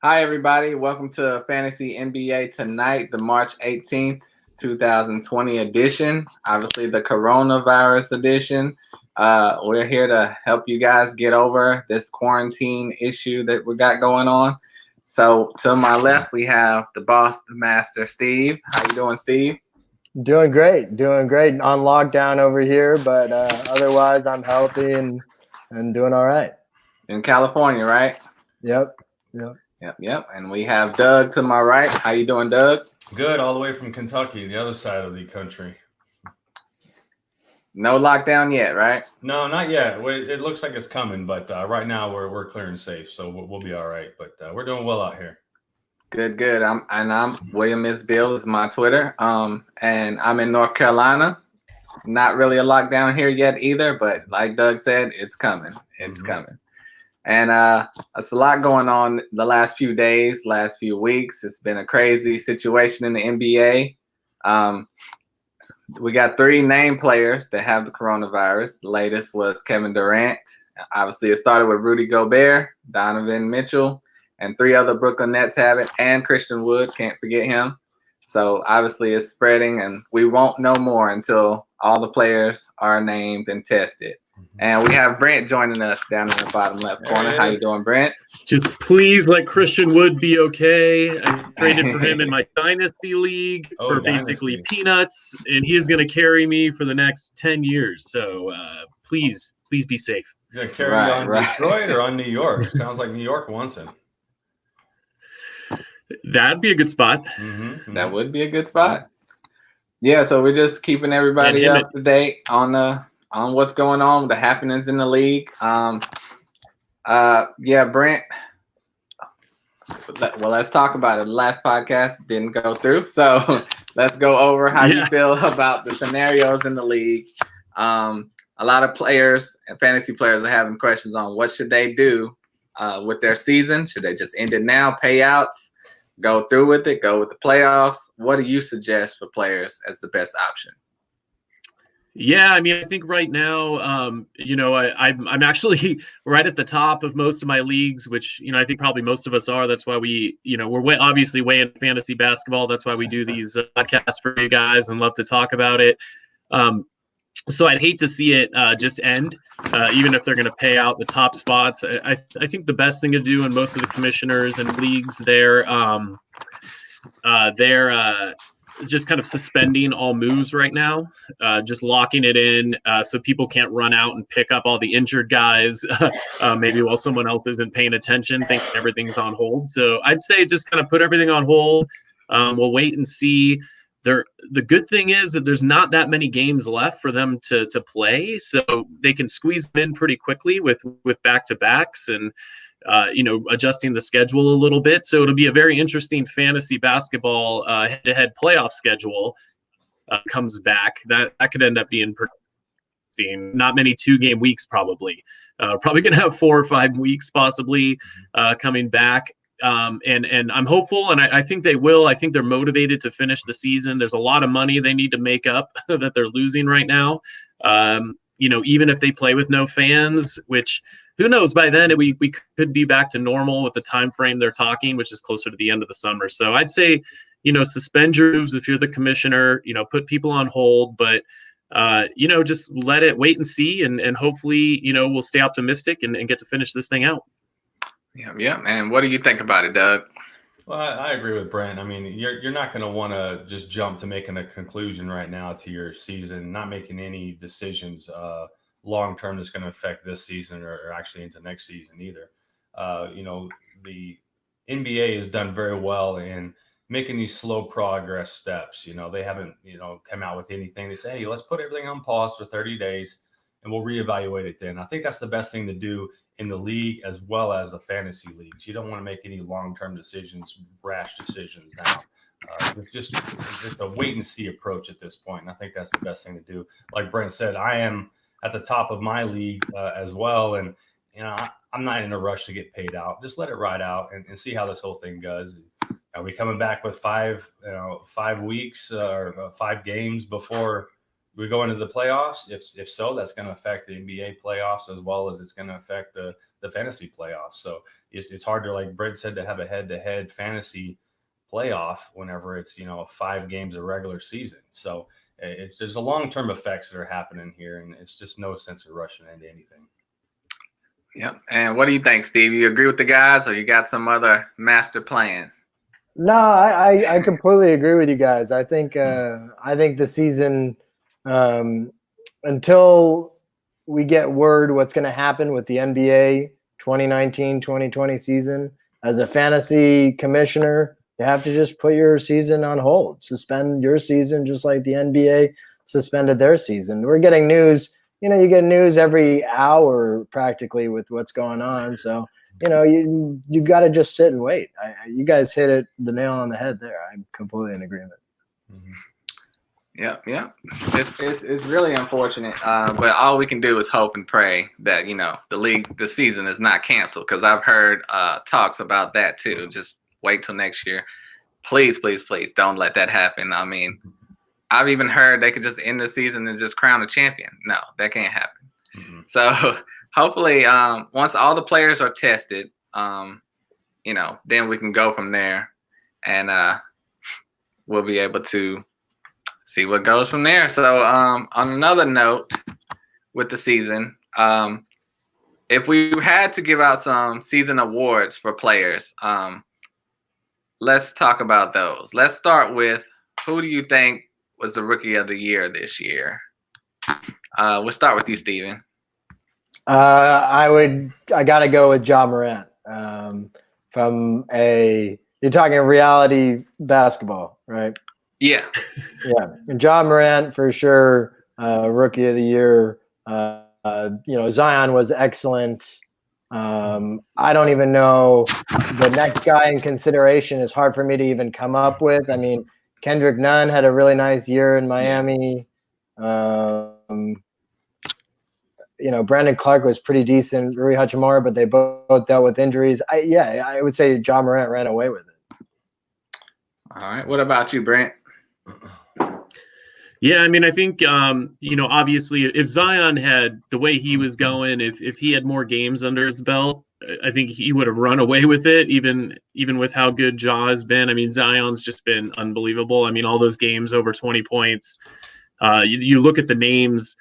Hi, everybody. Welcome to Fantasy NBA Tonight, the March 18th, 2020 edition. Obviously, the coronavirus edition. We're here to help you guys get over this quarantine issue that we got going on. So, to my left, we have the boss, the master, Steve. How you doing, Steve? Doing great. On lockdown over here, but otherwise I'm healthy and doing all right. In California, right? Yep. And we have Doug to my right. How you doing, Doug? Good, all the way from Kentucky, the other side of the country. No lockdown yet, right? No, not yet. It looks like it's coming, but right now we're clear and safe, so we'll be all right. But we're doing well out here. Good. I'm William Miss Bill is my Twitter. And I'm in North Carolina. Not really a lockdown here yet either, but like Doug said, it's coming. It's coming. And it's a lot going on the last few days, last few weeks. It's been a crazy situation in the NBA. We got 3 named players that have the coronavirus. The latest was Kevin Durant. Obviously, it started with Rudy Gobert, Donovan Mitchell, and 3 other Brooklyn Nets have it, and Christian Wood, can't forget him. So obviously it's spreading, and we won't know more until all the players are named and tested. And we have Brent joining us down in the bottom left corner. How you doing, Brent? Just please let Christian Wood be okay. I traded for him in my Dynasty League for basically peanuts, and he is going to carry me for the next 10 years. So please be safe. You're going to carry you on Detroit or on New York? Sounds like New York wants him. That'd be a good spot. That would be a good spot. Yeah, so we're just keeping everybody up to date on what's going on, the happenings in the league. Brent. Well, let's talk about it. The last podcast didn't go through, so let's go over how you feel about the scenarios in the league. A lot of players and fantasy players are having questions on what should they do with their season. Should they just end it now, payouts? Go through with it, go with the playoffs. What do you suggest for players as the best option? Yeah, I mean, I think right now, I'm actually right at the top of most of my leagues, which, I think probably most of us are. That's why we're obviously way in fantasy basketball. That's why we do these podcasts for you guys and love to talk about it. So I'd hate to see it just end, even if they're going to pay out the top spots. I think the best thing to do, and most of the commissioners and leagues, they're just kind of suspending all moves right now, just locking it in so people can't run out and pick up all the injured guys, maybe while someone else isn't paying attention, thinking everything's on hold. So I'd say just kind of put everything on hold. We'll wait and see. The good thing is that there's not that many games left for them to play, so they can squeeze them in pretty quickly with back-to-backs and adjusting the schedule a little bit. So it'll be a very interesting fantasy basketball head-to-head playoff schedule comes back. That could end up being pretty interesting. Not many 2-game weeks probably. Probably going to have 4 or 5 weeks possibly coming back. And I'm hopeful, and I think they will. I think they're motivated to finish the season. There's a lot of money they need to make up that they're losing right now. Even if they play with no fans, which who knows, by then we could be back to normal with the time frame they're talking, which is closer to the end of the summer. So I'd say, suspend your moves if you're the commissioner, put people on hold, but just let it wait and see, and hopefully, we'll stay optimistic and get to finish this thing out. Yeah. And what do you think about it, Doug? Well, I agree with Brent. I mean, you're not going to want to just jump to making a conclusion right now to your season, not making any decisions long term that's going to affect this season or actually into next season either. The NBA has done very well in making these slow progress steps. They haven't come out with anything. They say, hey, let's put everything on pause for 30 days and we'll reevaluate it then. I think that's the best thing to do in the league as well as the fantasy leagues. You don't want to make any long-term decisions, rash decisions now. It's a wait-and-see approach at this point, and I think that's the best thing to do. Like Brent said, I am at the top of my league as well, and I'm not in a rush to get paid out. Just let it ride out and see how this whole thing goes. Are we coming back with 5 weeks or 5 games before we go into the playoffs? If so, that's going to affect the NBA playoffs as well as it's going to affect the fantasy playoffs. So it's hard to, like Brent said, to have a head-to-head fantasy playoff whenever it's 5 games of regular season. So there's a long-term effects that are happening here, and it's just no sense of rushing into anything. Yep. And what do you think, Steve? You agree with the guys, or you got some other master plan? No, I completely agree with you guys. I think the season, until we get word what's going to happen with the NBA 2019-2020 season, as a fantasy commissioner, you have to just put your season on hold, suspend your season, just like the NBA suspended their season. We're getting news. You get news every hour practically with what's going on. So, you got to just sit and wait. You guys hit the nail on the head there. I'm completely in agreement. Mm-hmm. Yeah. It's really unfortunate, but all we can do is hope and pray that the season is not canceled, because I've heard talks about that too. Just wait till next year. Please, please, please don't let that happen. I mean, I've even heard they could just end the season and just crown a champion. No, that can't happen. Mm-hmm. So hopefully, once all the players are tested, then we can go from there, and we'll be able to see what goes from there. So on another note with the season, if we had to give out some season awards for players, let's talk about those. Let's start with, who do you think was the rookie of the year this year? We'll start with you, Steven. I got to go with Ja Morant. You're talking reality basketball, right? Yeah. Yeah. And Ja Morant for sure, rookie of the year. Zion was excellent. I don't even know the next guy in consideration. Is hard for me to even come up with. I mean, Kendrick Nunn had a really nice year in Miami. Brandon Clark was pretty decent. Rui Hachimura, but they both dealt with injuries. I would say Ja Morant ran away with it. All right. What about you, Brent? Yeah, I mean, I think, obviously, if Zion had the way he was going, if he had more games under his belt, I think he would have run away with it, even with how good Ja has been. I mean, Zion's just been unbelievable. I mean, all those games over 20 points. You look at the names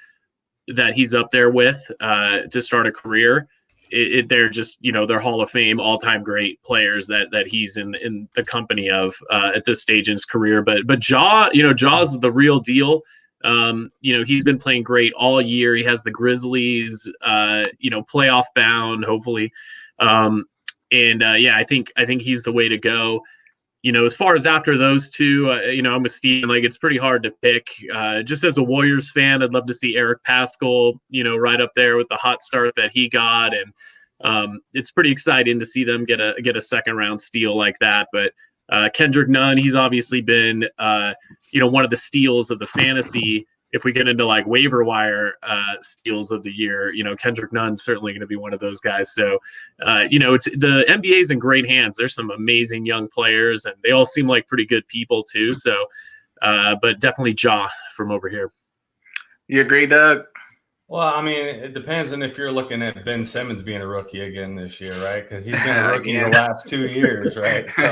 that he's up there with to start a career. They're just, they're Hall of Fame, all-time great players that he's in the company of at this stage in his career. But Ja, Ja's the real deal. He's been playing great all year. He has the Grizzlies, playoff bound, hopefully. I think he's the way to go. As far as after those two, I'm with Steven. Like, it's pretty hard to pick. Just as a Warriors fan, I'd love to see Eric Paschall, right up there with the hot start that he got, and it's pretty exciting to see them get a second round steal like that. But Kendrick Nunn, he's obviously been, one of the steals of the fantasy. If we get into like waiver wire steals of the year, Kendrick Nunn's certainly going to be one of those guys. So, it's the NBA's in great hands. There's some amazing young players, and they all seem like pretty good people too. So, but definitely Ja from over here. You agree, Doug? Well, I mean, it depends on if you're looking at Ben Simmons being a rookie again this year, right? Because he's been a rookie the last 2 years, right? So,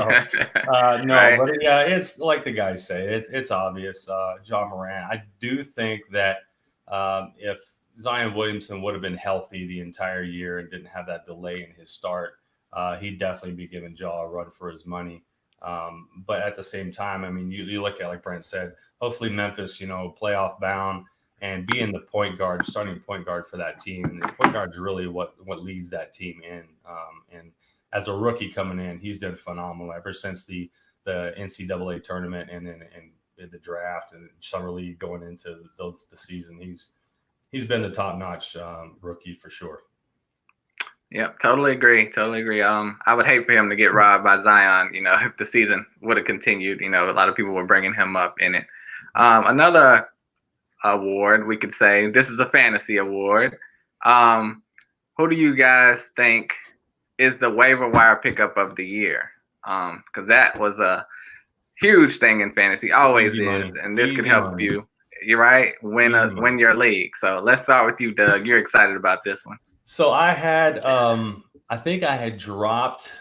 no, right. But yeah, it's like the guys say, it's obvious. Ja Morant. I do think that if Zion Williamson would have been healthy the entire year and didn't have that delay in his start, he'd definitely be giving Ja a run for his money. But at the same time, I mean, you look at, like Brent said, hopefully Memphis, playoff bound, and being the starting point guard for that team. And the point guard is really what leads that team in. And as a rookie coming in, he's done phenomenal ever since the NCAA tournament and then the draft and summer league going into the season. He's been the top notch rookie for sure. Yeah, totally agree. I would hate for him to get robbed by Zion, if the season would have continued. A lot of people were bringing him up in it. Another award, we could say, this is a fantasy award. Who do you guys think is the waiver wire pickup of the year? Because that was a huge thing in fantasy, always Easy is, money. and this Easy could help money. you. you're right, win your league. So let's start with you, Doug. You're excited about this one. So I had, I think I had dropped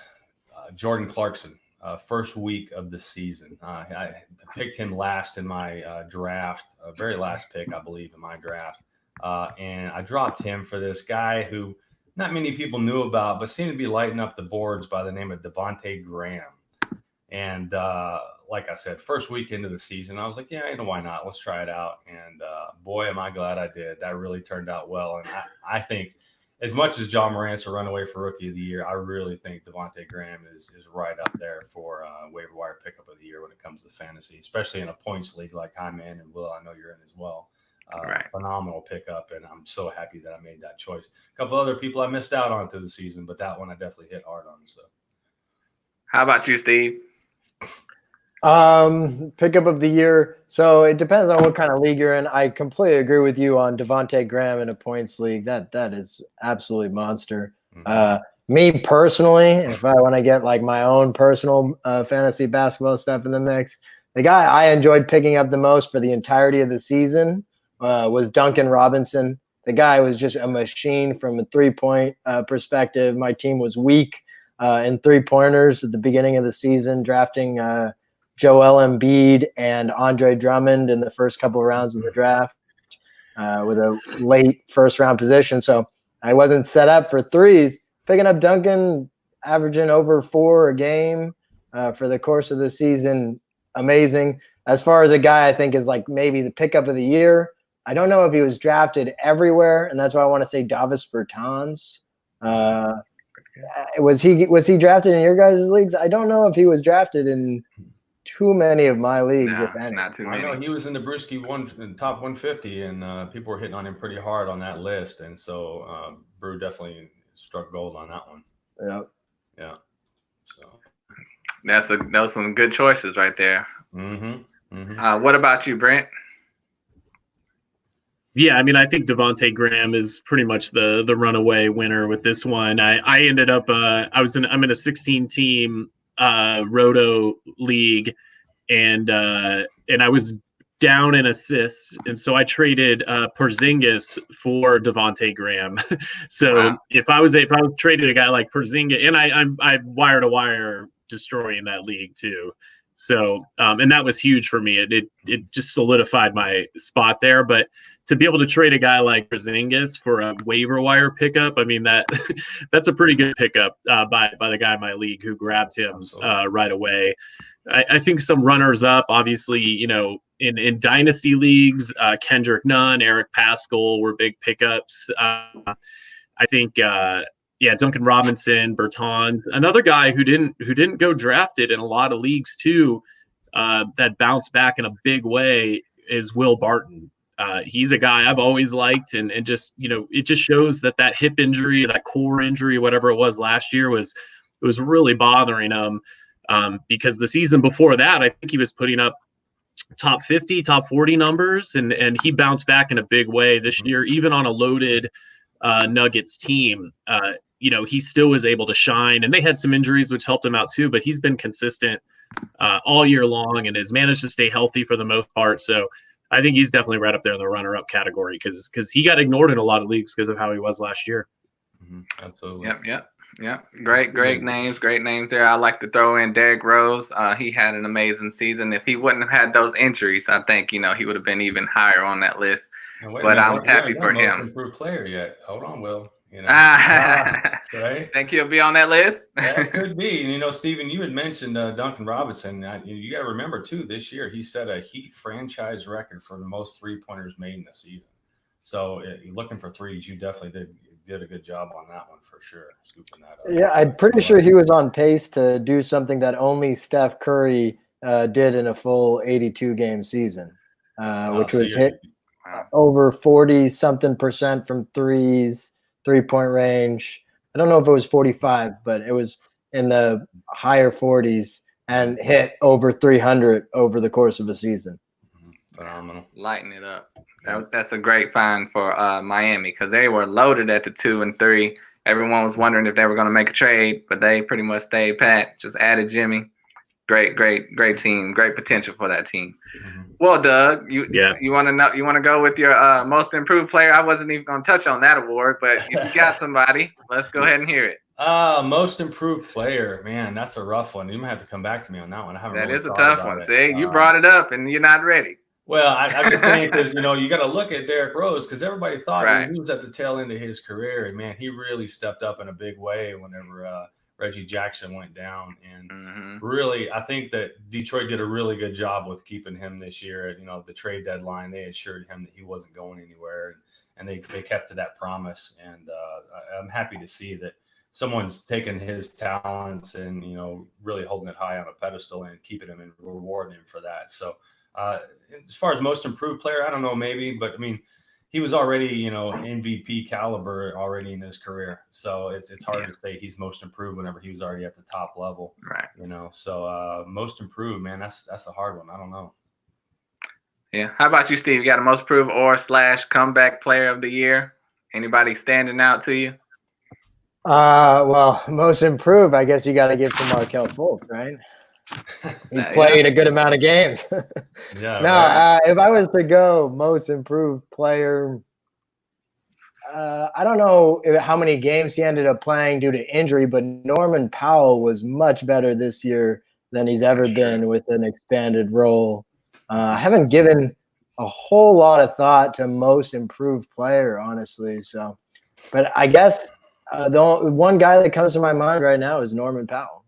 Jordan Clarkson first week of the season. I picked him last in my draft, very last pick, I believe, in my draft. And I dropped him for this guy who not many people knew about, but seemed to be lighting up the boards by the name of Devonte Graham. And like I said, first week into the season, I was like, yeah, why not? Let's try it out. And boy, am I glad I did. That really turned out well. And I think as much as John Morant's a runaway for Rookie of the Year, I really think Devonte Graham is right up there for waiver wire pickup of the year when it comes to fantasy, especially in a points league like I'm in, and Will, I know you're in as well. Right. Phenomenal pickup, and I'm so happy that I made that choice. A couple other people I missed out on through the season, but that one I definitely hit hard on. So, how about you, Steve? Pickup of the year. So it depends on what kind of league you're in. I completely agree with you on Devonte Graham in a points league. That is absolutely monster. Mm-hmm. Me personally, if I want to get like my own personal fantasy basketball stuff in the mix, the guy I enjoyed picking up the most for the entirety of the season was Duncan Robinson. The guy was just a machine from a 3-point perspective. My team was weak in 3-pointers at the beginning of the season, drafting Joel Embiid and Andre Drummond in the first couple of rounds of the draft with a late first-round position. So I wasn't set up for threes. Picking up Duncan, averaging over 4 a game for the course of the season, amazing. As far as a guy I think is like maybe the pickup of the year, I don't know if he was drafted everywhere, and that's why I want to say Davis Bertans. Was he drafted in your guys' leagues? I don't know if he was drafted in too many of my leagues, no, if any. Not too many. I know he was in the Brewski top 150, and people were hitting on him pretty hard on that list, and so Brew definitely struck gold on that one. Yep. Yeah. So those some good choices right there. Mm-hmm. Mm-hmm. What about you, Brent? Yeah, I mean, I think Devonte Graham is pretty much the runaway winner with this one. I ended up I'm in a 16-team Roto league, and I was down in assists, and so I traded Porzingis for Devonte Graham. So wow. if I was traded a guy like Porzingis, and I wire to wire destroying that league too. So and that was huge for me. It just solidified my spot there. But to be able to trade a guy like Porzingis for a waiver wire pickup, I mean that's a pretty good pickup by the guy in my league who grabbed him right away. I think some runners up, obviously, in dynasty leagues, Kendrick Nunn, Eric Paschall were big pickups. I think Duncan Robinson, Bertans, another guy who didn't go drafted in a lot of leagues too, that bounced back in a big way is Will Barton. He's a guy I've always liked, and just it just shows that hip injury, that core injury, whatever it was last year, was really bothering him. Because the season before that, I think he was putting up top 50, top 40 numbers, and he bounced back in a big way this year, even on a loaded Nuggets team. He still was able to shine, and they had some injuries which helped him out too, but he's been consistent all year long and has managed to stay healthy for the most part. So I think he's definitely right up there in the runner-up category because he got ignored in a lot of leagues because of how he was last year. Mm-hmm. Absolutely. Yep. Great names there. I like to throw in Derrick Rose. He had an amazing season. If he wouldn't have had those injuries, I think, he would have been even higher on that list. But I was happy for him. Improved player yet? Hold on, Will. Right? Think he'll be on that list? That could be. And, Steven, you had mentioned Duncan Robinson. You got to remember too, this year he set a Heat franchise record for the most 3-pointers made in the season. So looking for threes, you definitely did a good job on that one for sure, scooping that up. Yeah, I'm pretty sure he was on pace to do something that only Steph Curry did in a full 82-game season, which was hit over 40-something% from threes, 3-point range. I don't know if it was 45, but it was in the higher 40s and hit over 300 over the course of a season. Phenomenal. Lighting it up. That's a great find for Miami because they were loaded at the 2 and 3. Everyone was wondering if they were going to make a trade, but they pretty much stayed pat. Just added Jimmy, Great team. Great potential for that team. Mm-hmm. Well, Doug, you want to go with your most improved player? I wasn't even going to touch on that award, but if you got somebody, let's go ahead and hear it. Most improved player, man, that's a rough one. You might have to come back to me on that one. I haven't. That really is a tough one. See, you brought it up and you're not ready. Well, I've been saying because you got to look at Derrick Rose because everybody thought he was at the tail end of his career, and man, he really stepped up in a big way whenever Reggie Jackson went down, and really, I think that Detroit did a really good job with keeping him this year. The trade deadline, they assured him that he wasn't going anywhere, and they kept to that promise, and I'm happy to see that someone's taken his talents and really holding it high on a pedestal and keeping him and rewarding him for that. So as far as most improved player, I don't know, maybe, but I mean, he was already MVP caliber already in his career. So it's hard to say he's most improved whenever he was already at the top level. Right. So most improved, man, that's a hard one. I don't know. Yeah. How about you, Steve? You got a most improved or / comeback player of the year? Anybody standing out to you? Well, most improved, I guess you got to give to Markelle Fultz, right? He played a good amount of games. Yeah. No, right. If I was to go most improved player, I don't know how many games he ended up playing due to injury, but Norman Powell was much better this year than he's ever been with an expanded role. I haven't given a whole lot of thought to most improved player, honestly. So, but I guess the one guy that comes to my mind right now is Norman Powell.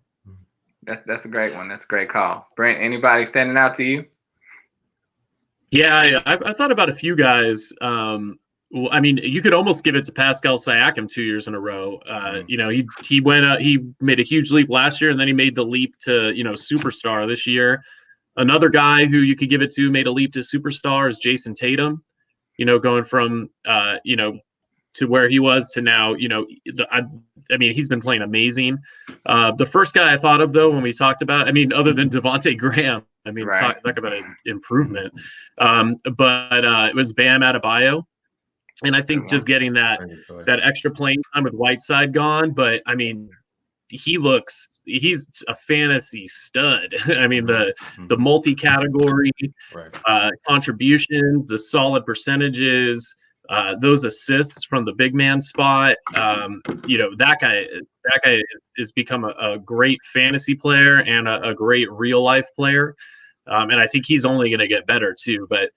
That's a great one. That's a great call. Brent, anybody standing out to you? Yeah, I thought about a few guys. I mean, you could almost give it to Pascal Siakam 2 years in a row. He made a huge leap last year, and then he made the leap to superstar this year. Another guy who you could give it to made a leap to superstar is Jason Tatum. Going from to where he was to now. I mean, he's been playing amazing. The first guy I thought of, though, when we talked about, other than Devonte Graham, talk about an improvement. But it was Bam Adebayo. And I think just getting that extra playing time with Whiteside gone. But, he's a fantasy stud. The multi-category contributions, the solid percentages, those assists from the big man spot. That guy has become a great fantasy player and a great real life player. And I think he's only going to get better too. But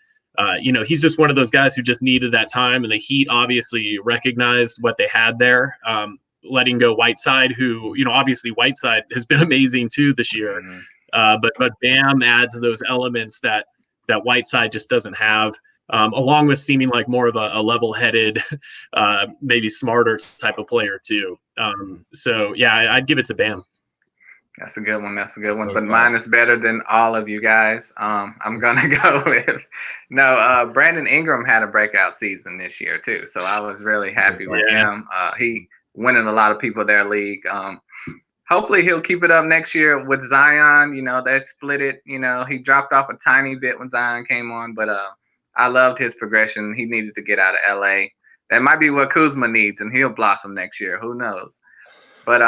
he's just one of those guys who just needed that time, and the Heat obviously recognized what they had there. Letting go Whiteside, who, obviously Whiteside has been amazing too this year. But Bam adds those elements that Whiteside just doesn't have, along with seeming like more of a level-headed, maybe smarter type of player too. So yeah, I'd give it to Bam. That's a good one. But mine is better than all of you guys. I'm gonna go with Brandon Ingram had a breakout season this year too, so I was really happy with him. He winning a lot of people their league. Hopefully he'll keep it up next year with Zion. They split it. He dropped off a tiny bit when Zion came on, but I loved his progression. He needed to get out of LA. That might be what Kuzma needs, and he'll blossom next year. Who knows? But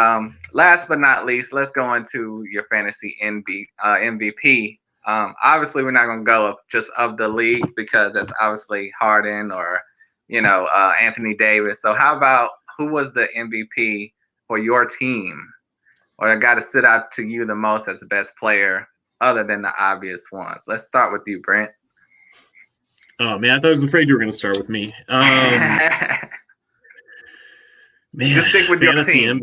last but not least, let's go into your fantasy MVP. Obviously, we're not going to go up just of the league because that's obviously Harden or, Anthony Davis. So how about who was the MVP for your team, or a guy that stood out to you the most as the best player other than the obvious ones? Let's start with you, Brent. Oh, man, I was afraid you were going to start with me. Man, just stick with your team.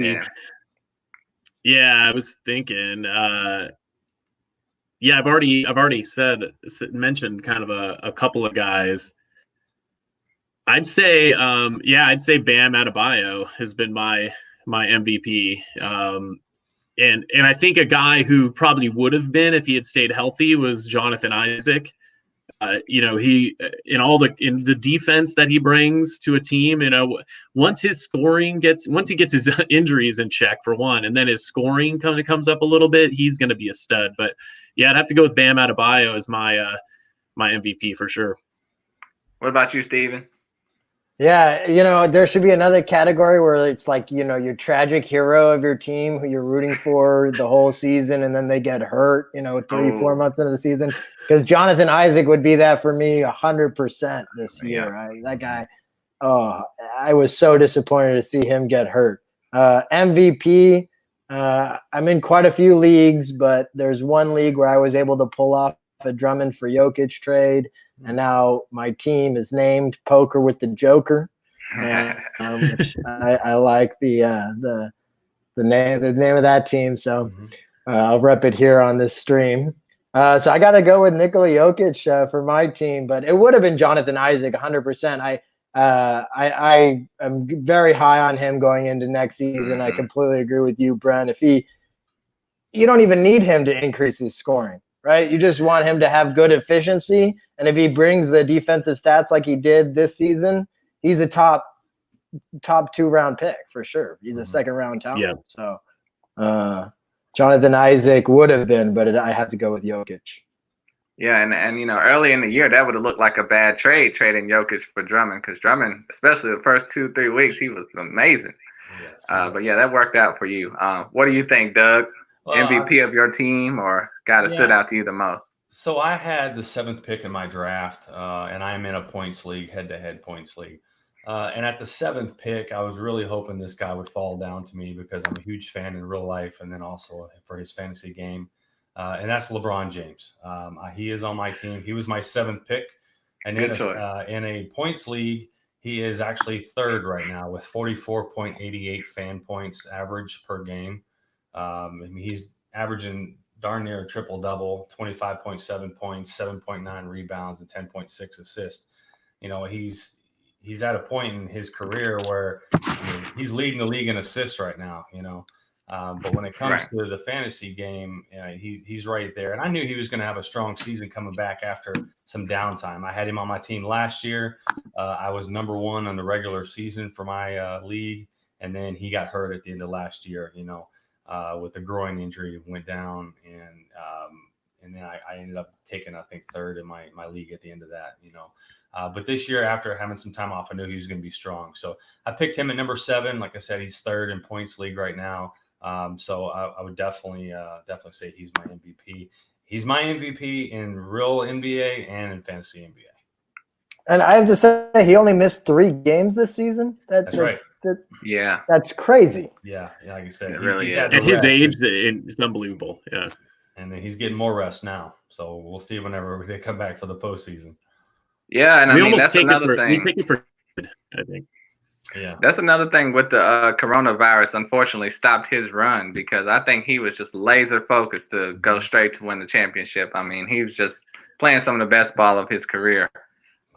Yeah, I was thinking. I've already mentioned kind of a couple of guys. I'd say Bam Adebayo has been my MVP. And I think a guy who probably would have been if he had stayed healthy was Jonathan Isaac. He in the defense that he brings to a team, once he gets his injuries in check for one, and then his scoring comes up a little bit, he's going to be a stud. But yeah, I'd have to go with Bam Adebayo as my MVP for sure. What about you, Steven? Yeah, there should be another category where it's like, your tragic hero of your team who you're rooting for the whole season, and then they get hurt, 3-4 months into the season. Because Jonathan Isaac would be that for me 100% this year. That guy, I was so disappointed to see him get hurt. MVP, I'm in quite a few leagues, but there's one league where I was able to pull off a Drummond for Jokic trade. And now my team is named Poker with the Joker, which I like the name of that team. So I'll rep it here on this stream. So I got to go with Nikola Jokic for my team, but it would have been Jonathan Isaac 100%. I am very high on him going into next season. I completely agree with you, Brent. You don't even need him to increase his scoring, right? You just want him to have good efficiency. And if he brings the defensive stats like he did this season, he's a top 2-round pick for sure. He's a second-round talent. Yeah. So Jonathan Isaac would have been, but I have to go with Jokic. Yeah, and early in the year, that would have looked like a bad trade, trading Jokic for Drummond, because Drummond, especially the first 2-3 weeks, he was amazing. Yes, but yeah, that worked out for you. What do you think, Doug? MVP of your team, or guy that stood out to you the most? So I had the 7th pick in my draft, and I am in a points league, head-to-head points league. And at the 7th pick, I was really hoping this guy would fall down to me because I'm a huge fan in real life and then also for his fantasy game. And that's LeBron James. He is on my team. He was my 7th pick. And in a points league, he is actually 3rd right now with 44.88 fan points average per game. He's averaging darn near a triple-double, 25.7 points, 7.9 rebounds, and 10.6 assists. He's at a point in his career where he's leading the league in assists right now, But when it comes to the fantasy game, he's right there. And I knew he was going to have a strong season coming back after some downtime. I had him on my team last year. I was number 1 on the regular season for my league. And then he got hurt at the end of last year, with the groin injury, went down. And then I ended up taking, I think, 3rd in my league at the end of that, But this year, after having some time off, I knew he was going to be strong. So I picked him at number 7. Like I said, he's 3rd in points league right now. So I would definitely say he's my MVP. He's my MVP in real NBA and in fantasy NBA. And I have to say, he only missed 3 games this season. That's right. That's crazy. Yeah, like you said, at his age, it's unbelievable. Yeah, and then he's getting more rest now. So we'll see whenever they come back for the postseason. Yeah, and that's another thing. We take it for, I think. Yeah, that's another thing with the coronavirus. Unfortunately, stopped his run because I think he was just laser focused to go straight to win the championship. I mean, he was just playing some of the best ball of his career.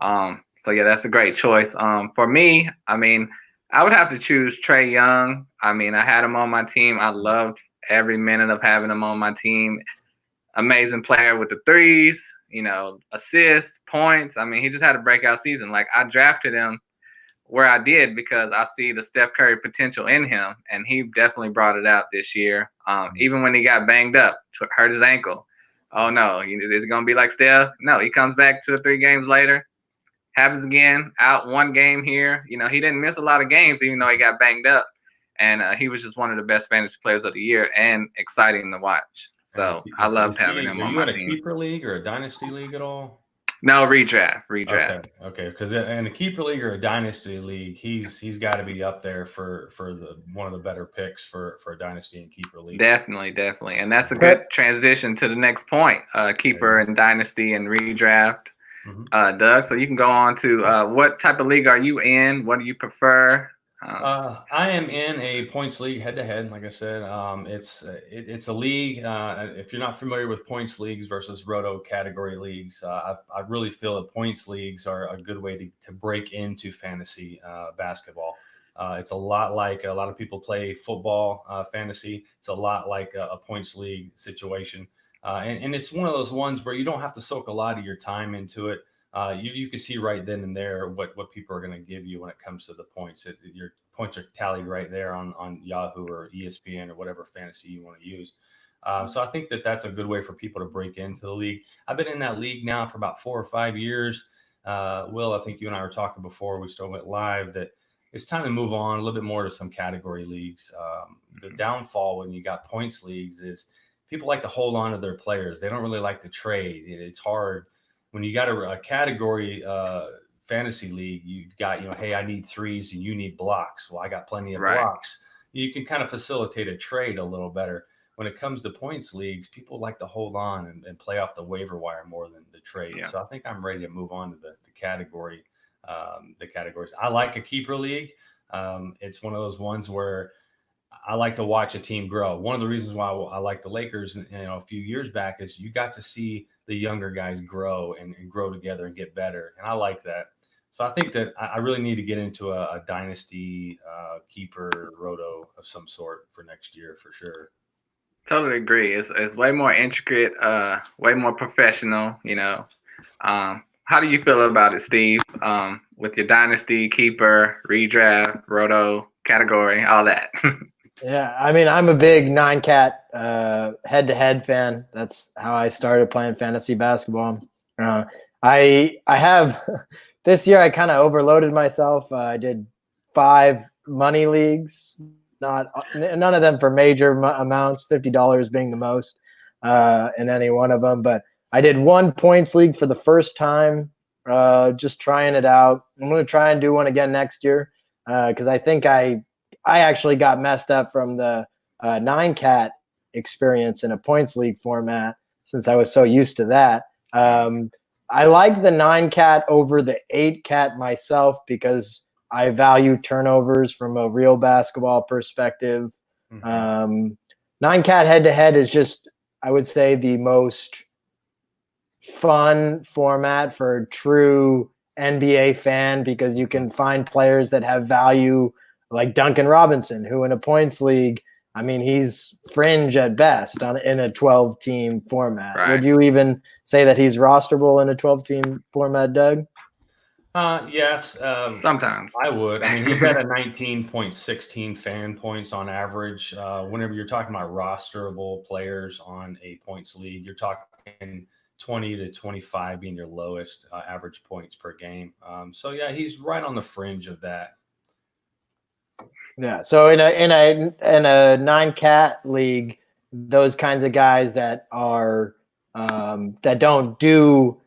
So yeah, that's a great choice. For me, I mean, I would have to choose Trae Young. I mean, I had him on my team. I loved every minute of having him on my team. Amazing player with the threes, assists, points. I mean, he just had a breakout season. Like, I drafted him where I did because I see the Steph Curry potential in him, and he definitely brought it out this year. Even when he got banged up, hurt his ankle. Oh no, is it gonna be like Steph? No, he comes back 2 or 3 games later, happens again, out 1 game here. He didn't miss a lot of games even though he got banged up, and he was just one of the best fantasy players of the year and exciting to watch. So I loved having him on my team. Are you in a keeper league or a dynasty league at all? No, redraft. Okay. Because in a keeper league or a dynasty league, he's got to be up there for one of the better picks for a dynasty and keeper league. Definitely, and that's a good transition to the next point. Keeper and dynasty and redraft. Doug, so you can go on to what type of league are you in? What do you prefer? I am in a points league head-to-head. Like I said, it's a league. If you're not familiar with points leagues versus roto category leagues, I really feel that points leagues are a good way to break into fantasy basketball. It's a lot like a lot of people play football fantasy. It's a lot like a points league situation. And it's one of those ones where you don't have to soak a lot of your time into it. You can see right then and there what people are going to give you when it comes to the points. Your points are tallied right there on Yahoo or ESPN or whatever fantasy you want to use. So I think that's a good way for people to break into the league. I've been in that league now for about 4 or 5 years. Will, I think you and I were talking before we still went live that it's time to move on a little bit more to some category leagues. The downfall when you got points leagues is people like to hold on to their players. They don't really like to trade. It's hard when you got a category fantasy league. You've got, hey, I need threes and you need blocks. Well, I got plenty of blocks. You can kind of facilitate a trade a little better. When it comes to points leagues, people like to hold on and play off the waiver wire more than the trade. Yeah. So I think I'm ready to move on to the categories. I like a keeper league. It's one of those ones where I like to watch a team grow. One of the reasons why I like the Lakers, a few years back, is you got to see the younger guys grow and grow together and get better. And I like that. So I think that I really need to get into a dynasty keeper roto of some sort for next year for sure. Totally agree. It's way more intricate, way more professional, How do you feel about it, Steve? With your dynasty, keeper, redraft, roto, category, all that. Yeah, I mean, I'm a big 9-cat head-to-head fan. That's how I started playing fantasy basketball. I have this year I kind of overloaded myself. I did 5 money leagues. None of them for major amounts, $50 being the most in any one of them. But I did 1 points league for the first time, just trying it out. I'm going to try and do one again next year because I think I actually got messed up from the 9-cat experience in a points league format since I was so used to that. I like the 9-cat over the 8-cat myself because I value turnovers from a real basketball perspective. 9-cat head-to-head is just, I would say, the most fun format for a true NBA fan because you can find players that have value like Duncan Robinson, who in a points league, I mean, he's fringe at best in a 12-team format. Right. Would you even say that he's rosterable in a 12-team format, Doug? Yes. Sometimes. I would. I mean, he's at a 19.16 fan points on average. Whenever you're talking about rosterable players on a points league, you're talking 20 to 25 being your lowest average points per game. So, yeah, he's right on the fringe of that. Yeah. So in a 9-cat league, those kinds of guys that are that don't do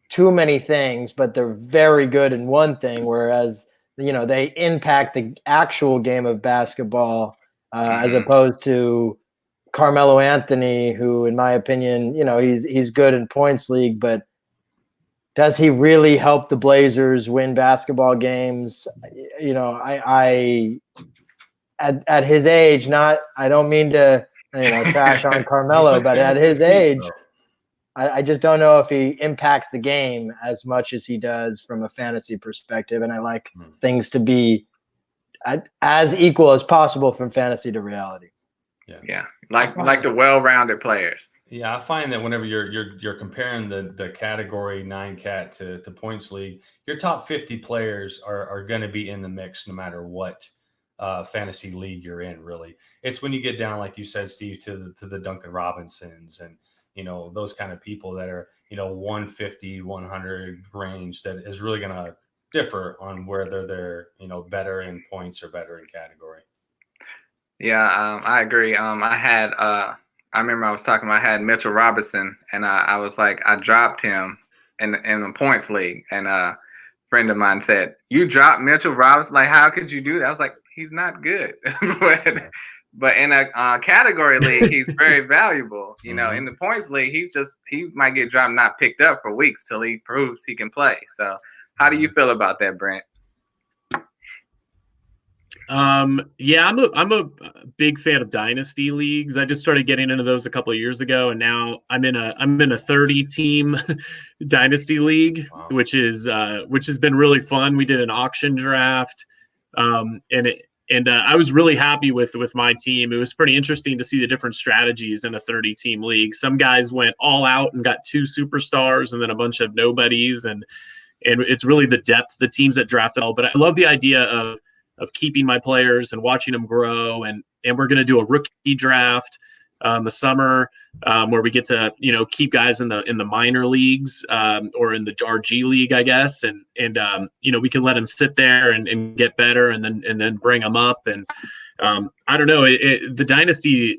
too many things, but they're very good in one thing, whereas they impact the actual game of basketball as opposed to Carmelo Anthony, who, in my opinion, he's good in points league, but does he really help the Blazers win basketball games? I at his age, I don't mean to trash on Carmelo, but at his age, I just don't know if he impacts the game as much as he does from a fantasy perspective. And I like things to be as equal as possible from fantasy to reality. Yeah. Like the well-rounded players. Yeah, I find that whenever you're comparing the category 9-cat to points league, your top 50 players are going to be in the mix no matter what fantasy league you're in. Really, it's when you get down, like you said, Steve, to the Duncan Robinsons and those kind of people that are 150, 100 range that is really going to differ on whether they're better in points or better in category. Yeah, I agree. I remember I was talking about I had Mitchell Robinson, and I was like, I dropped him in the points league, and a friend of mine said, "You dropped Mitchell Robinson? Like, how could you do that?" I was like, "He's not good," but in a category league, he's very valuable. In the points league, he might get dropped, not picked up for weeks till he proves he can play. So, how do you feel about that, Brent? Yeah, I'm a big fan of dynasty leagues. I just started getting into those a couple of years ago, and now I'm in a 30-team dynasty league, wow. which has been really fun. We did an auction draft, and I was really happy with my team. It was pretty interesting to see the different strategies in a 30-team league. Some guys went all out and got 2 superstars, and then a bunch of nobodies, and it's really the depth of the teams that drafted all. But I love the idea of keeping my players and watching them grow. And we're going to do a rookie draft the summer, where we get to, keep guys in the minor leagues, or in the RG league, I guess. And we can let them sit there and get better and then bring them up. And I don't know, the dynasty,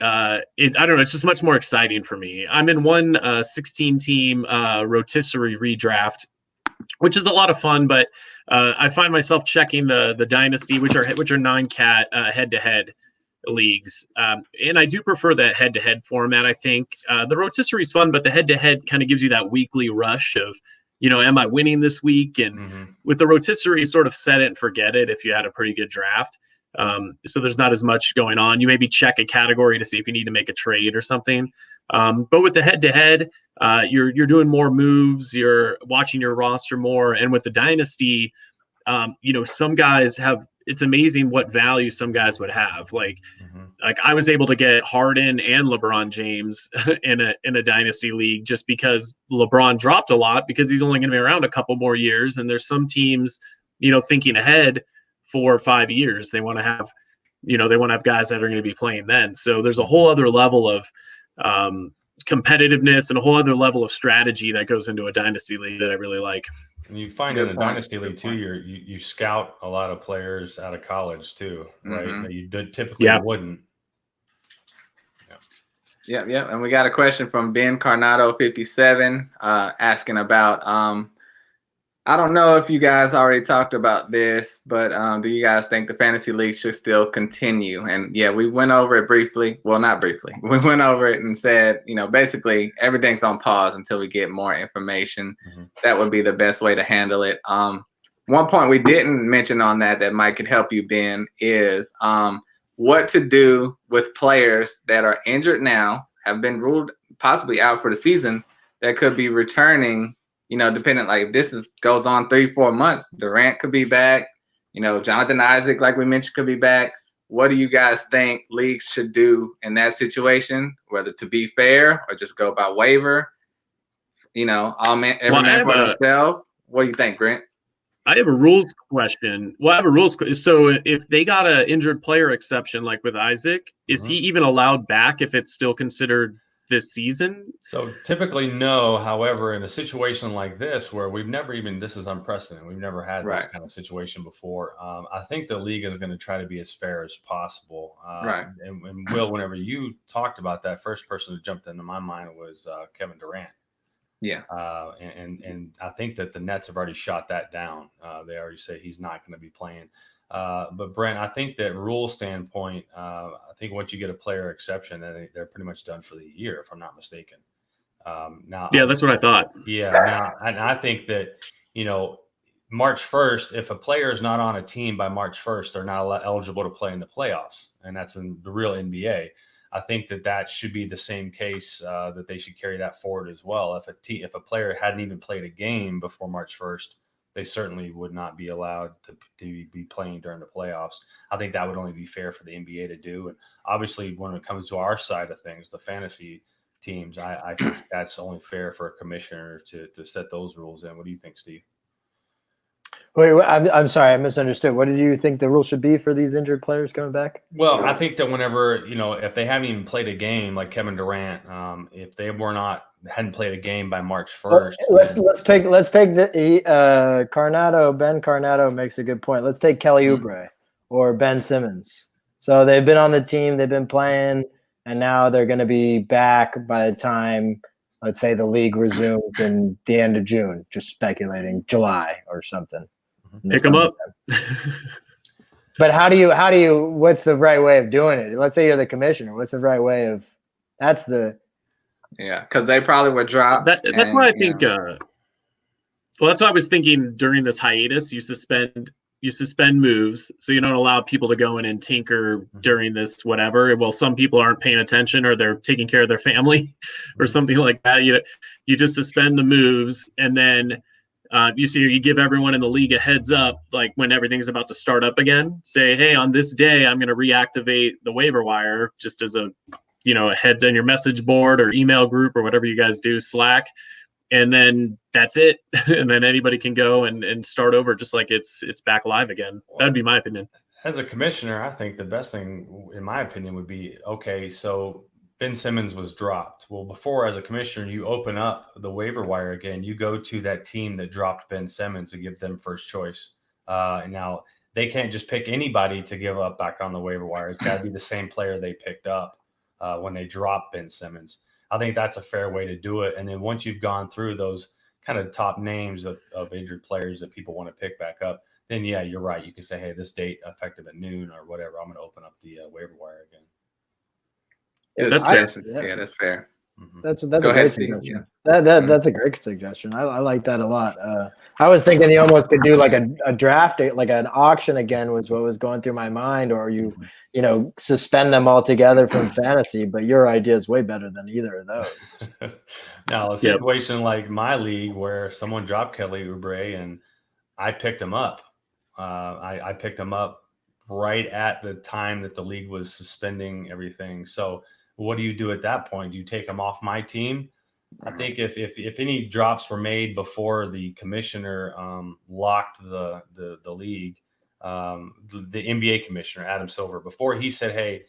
I don't know, it's just much more exciting for me. I'm in one 16 team rotisserie redraft, which is a lot of fun, but I find myself checking the dynasty, which are 9-cat head-to-head leagues, and I do prefer that head-to-head format. I think the rotisserie is fun, but the head-to-head kind of gives you that weekly rush of, am I winning this week? And with the rotisserie, sort of set it and forget it if you had a pretty good draft. So there's not as much going on. You maybe check a category to see if you need to make a trade or something. But with the head-to-head, you're doing more moves, you're watching your roster more. And with the dynasty, some guys have, it's amazing what value some guys would have. Like I was able to get Harden and LeBron James in a dynasty league just because LeBron dropped a lot, because he's only going to be around a couple more years. And there's some teams, thinking ahead 4 or 5 years, they want to have guys that are going to be playing then. So there's a whole other level of competitiveness and a whole other level of strategy that goes into a dynasty league that I really like. And you find in a dynasty league too, you scout a lot of players out of college too, right? That you typically wouldn't. Yeah. And we got a question from Ben Carnado 57 asking about I don't know if you guys already talked about this, but do you guys think the fantasy league should still continue? And yeah, we went over it briefly. Well, not briefly. We went over it and said, basically everything's on pause until we get more information. That would be the best way to handle it. One point we didn't mention on that might could help you, Ben, is what to do with players that are injured now, have been ruled possibly out for the season, that could be returning. Depending, like if this goes on 3-4 months, Durant could be back. Jonathan Isaac, like we mentioned, could be back. What do you guys think leagues should do in that situation? Whether to be fair or just go by waiver? Every man for himself. What do you think, Brent? I have a rules question. Well, I have a rules question. So if they got an injured player exception, like with Isaac, is he even allowed back if it's still considered this season? So typically no. However, in a situation like this where this is unprecedented, we've never had this kind of situation before. I think the league is going to try to be as fair as possible. And Will, whenever you talked about that, first person that jumped into my mind was Kevin Durant. Yeah. And I think that the Nets have already shot that down. They already say he's not going to be playing. But Brent, I think that rule standpoint, I think once you get a player exception, then they're pretty much done for the year, if I'm not mistaken. That's what I thought. I think that, March 1st, if a player is not on a team by March 1st, they're not eligible to play in the playoffs. And that's in the real NBA. I think that should be the same case, that they should carry that forward as well. If a player hadn't even played a game before March 1st, they certainly would not be allowed to be playing during the playoffs. I think that would only be fair for the NBA to do. And obviously, when it comes to our side of things, the fantasy teams, I think that's only fair for a commissioner to set those rules in. What do you think, Steve? Wait, I'm sorry, I misunderstood. What did you think the rule should be for these injured players coming back? Well, I think that whenever, if they haven't even played a game, like Kevin Durant, if they hadn't played a game by March 1st. Let's take the Carnado. Ben Carnado makes a good point. Let's take Kelly Oubre or Ben Simmons. So they've been on the team, they've been playing, and now they're going to be back by the time, let's say, the league resumes in the end of June. Just speculating, July or something. Pick them up. But how do you? What's the right way of doing it? Let's say you're the commissioner. What's the right way of? That's the. Yeah, because they probably were dropped. That's why I think. Well, that's what I was thinking during this hiatus. You suspend moves, so you don't allow people to go in and tinker during this whatever. Well, some people aren't paying attention, or they're taking care of their family, or something like that. You just suspend the moves, and then you give everyone in the league a heads up, like when everything's about to start up again. Say, hey, on this day, I'm going to reactivate the waiver wire, just as a heads on your message board or email group or whatever you guys do, Slack. And then that's it. And then anybody can go and start over just like it's back live again. That'd be my opinion. As a commissioner, I think the best thing, in my opinion, would be, okay, so Ben Simmons was dropped. Well, before, as a commissioner, you open up the waiver wire again. You go to that team that dropped Ben Simmons and give them first choice. And now they can't just pick anybody to give up back on the waiver wire. It's got to be the same player they picked up when they dropped Ben Simmons. I think that's a fair way to do it. And then once you've gone through those kind of top names of injured players that people want to pick back up, then yeah, you're right. You can say, hey, this date effective at noon or whatever, I'm going to open up the waiver wire again. That's fair. Yeah, that's fair. Mm-hmm. That's a Go great ahead, Steve. suggestion. That's a great suggestion. I like that a lot. I was thinking you almost could do like a draft, like an auction again was what was going through my mind, or you suspend them altogether from fantasy. But your idea is way better than either of those. Now, a situation like my league where someone dropped Kelly Oubre and I picked him up. I picked him up right at the time that the league was suspending everything. So what do you do at that point? Do you take him off my team? I think if any drops were made before the commissioner locked the league, the NBA commissioner, Adam Silver, before he said, hey,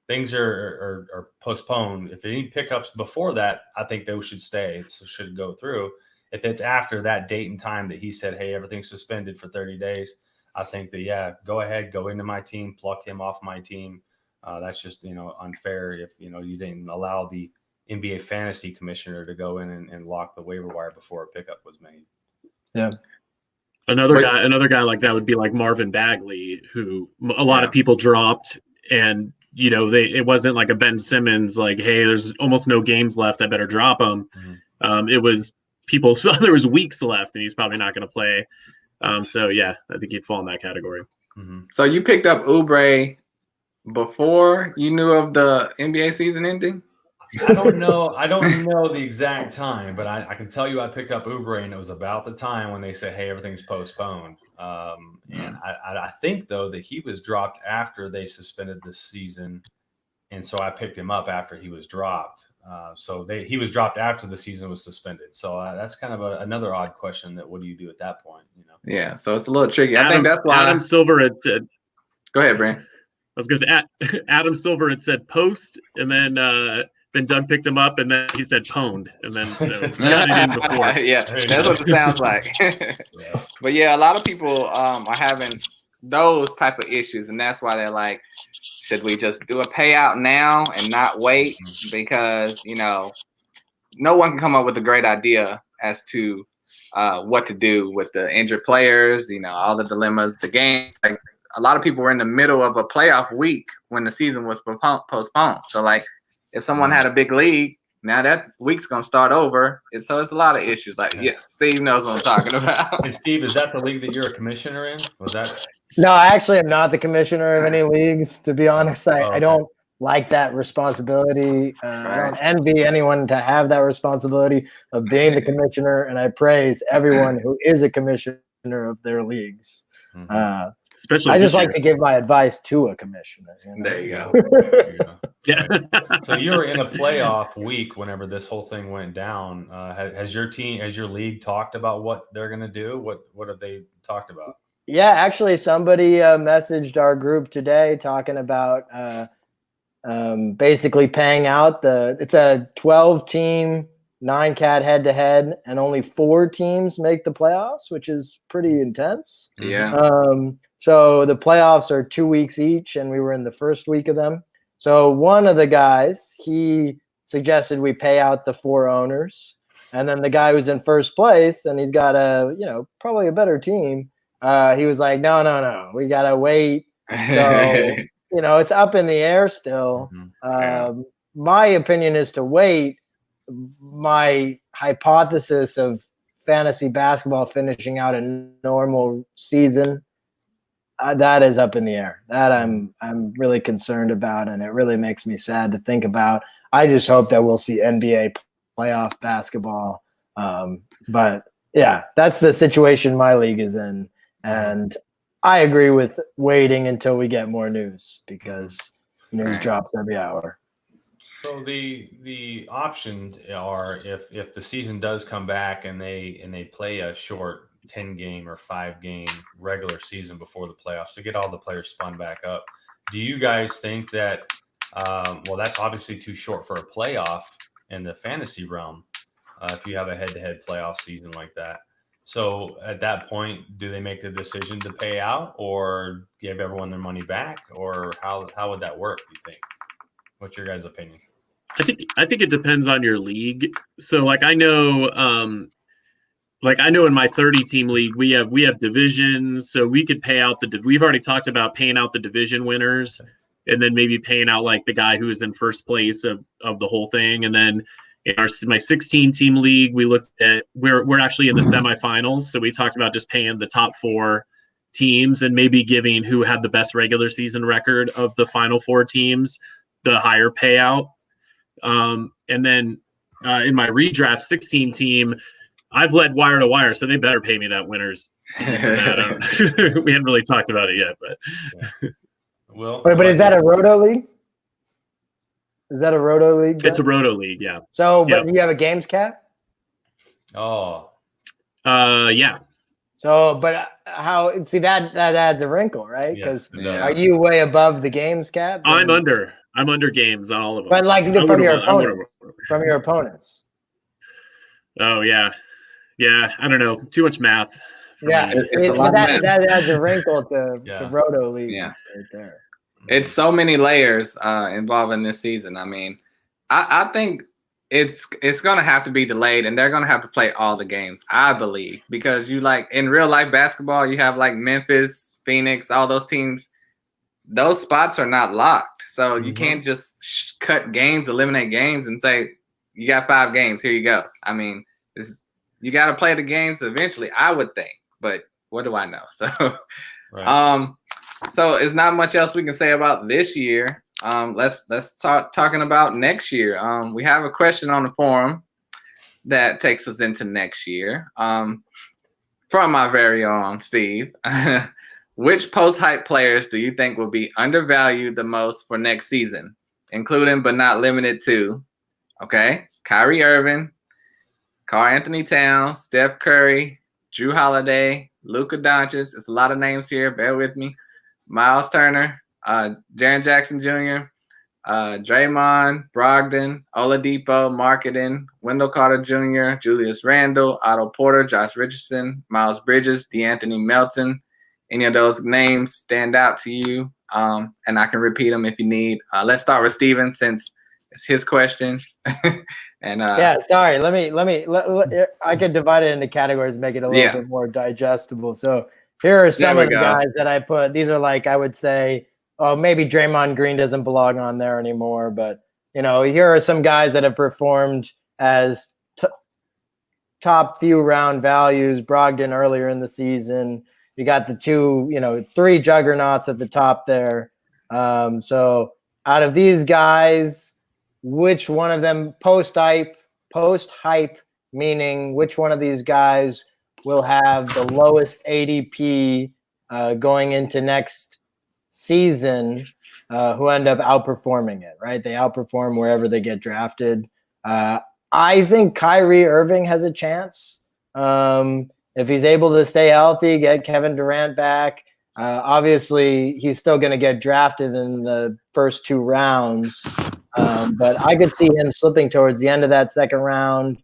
things are postponed. If any pickups before that, I think those should stay. It should go through. If it's after that date and time that he said, hey, everything's suspended for 30 days, I think that, yeah, go ahead, go into my team, pluck him off my team. That's just, unfair if, you didn't allow the NBA fantasy commissioner to go in and lock the waiver wire before a pickup was made. Yeah. Another guy like that would be like Marvin Bagley, who a lot of people dropped, and it wasn't like a Ben Simmons, like, hey, there's almost no games left, I better drop him. Mm-hmm. It was people saw there was weeks left, and he's probably not going to play. So yeah, I think he'd fall in that category. Mm-hmm. So you picked up Oubre before you knew of the NBA season ending? I don't know the exact time, but I can tell you I picked up Oubre, and it was about the time when they said, hey, everything's postponed. And I think, though, that he was dropped after they suspended the season, and so I picked him up after he was dropped. He was dropped after the season was suspended. So that's kind of another odd question. That what do you do at that point? Yeah, so it's a little tricky. I think that's why Adam Silver had said. Go ahead, Brent. I was going to say Adam Silver had said post, and then Doug picked him up, and then he said pwned, and then so he got it in before. Yeah, that's what it sounds like. But yeah, a lot of people are having those type of issues, and that's why they're like, should we just do a payout now and not wait? Because no one can come up with a great idea as to what to do with the injured players. All the dilemmas, the games. Like a lot of people were in the middle of a playoff week when the season was postponed. So like, if someone had a big league, now that week's gonna start over. So it's a lot of issues. Like, yeah, Steve knows what I'm talking about. And Steve, is that the league that you're a commissioner in? Was that? No, I actually am not the commissioner of any leagues. To be honest, I don't like that responsibility. I don't envy anyone to have that responsibility of being the commissioner, and I praise everyone who is a commissioner of their leagues. Mm-hmm. Especially I just like to give my advice to a commissioner. There you go. Yeah. So you were in a playoff week whenever this whole thing went down. Has your league talked about what they're going to do? What have they talked about? Yeah, actually, somebody messaged our group today talking about basically paying out it's a 12-team 9-cat head-to-head, and only 4 teams make the playoffs, which is pretty intense. Yeah. So the playoffs are 2 weeks each, and we were in the first week of them. So one of the guys, he suggested we pay out the 4 owners, and then the guy who's in first place, and he's got probably a better team. He was like, no, we gotta wait. So it's up in the air still. My opinion is to wait. My hypothesis of fantasy basketball finishing out a normal season, that is up in the air. That I'm really concerned about, and it really makes me sad to think about. I just hope that we'll see NBA playoff basketball. But yeah, that's the situation my league is in, and I agree with waiting until we get more news, because news drops every hour. So the options are, if the season does come back and they play a short 10-game or 5-game regular season before the playoffs to get all the players spun back up. Do you guys think that, well, that's obviously too short for a playoff in the fantasy realm if you have a head-to-head playoff season like that? So at that point, do they make the decision to pay out or give everyone their money back, or how would that work, do you think? What's your guys' opinion? I think it depends on your league. So I know in my 30-team league, we have divisions, so we could pay out we've already talked about paying out the division winners, and then maybe paying out like the guy who is in first place of the whole thing. And then in my 16-team league, we looked at we're actually in the semifinals, so we talked about just paying the top 4 teams and maybe giving who had the best regular season record of the final 4 teams the higher payout. And then in my redraft 16 team, I've led wire to wire, so they better pay me that winners. We hadn't really talked about it yet, but yeah. Well, but is that a roto league? Is that a roto league? It's a roto league, yeah. So, but you have a games cap? Oh, yeah. So, but how? See that adds a wrinkle, right? Because yes, are you way above the games cap? I'm under games on all of them. But like from your opponents. Oh yeah. I don't know. Too much math. Yeah, that adds a wrinkle to roto leagues right there. It's so many layers involving this season. I mean, I think it's going to have to be delayed, and they're going to have to play all the games, I believe, because you in real life basketball, you have like Memphis, Phoenix, all those teams. Those spots are not locked, so you can't just cut games, eliminate games, and say you got 5 games. Here you go. I mean, you got to play the games eventually, I would think, but what do I know? So, right. So it's not much else we can say about this year. Let's talking about next year. We have a question on the forum that takes us into next year. From my very own Steve, which post-hype players do you think will be undervalued the most for next season, including but not limited to, Kyrie Irving, Karl Anthony Towns, Steph Curry, Drew Holiday, Luka Doncic. It's a lot of names here. Bear with me. Myles Turner, Jaren Jackson Jr., Draymond, Brogdon, Oladipo, Marketing, Wendell Carter Jr., Julius Randle, Otto Porter, Josh Richardson, Miles Bridges, DeAnthony Melton. Any of those names stand out to you? And I can repeat them if you need. Let's start with Steven since it's his question. And sorry. Let me. I could divide it into categories, make it a little bit more digestible. So here are some of the guys that I put. These are I would say, maybe Draymond Green doesn't belong on there anymore, but here are some guys that have performed as top few round values. Brogdon earlier in the season. You got the 3 juggernauts at the top there. So out of these guys, which one of them post-hype, meaning which one of these guys will have the lowest ADP going into next season, who end up outperforming it, right? They outperform wherever they get drafted. I think Kyrie Irving has a chance. If he's able to stay healthy, get Kevin Durant back, obviously he's still going to get drafted in the first 2 rounds. But I could see him slipping towards the end of that second round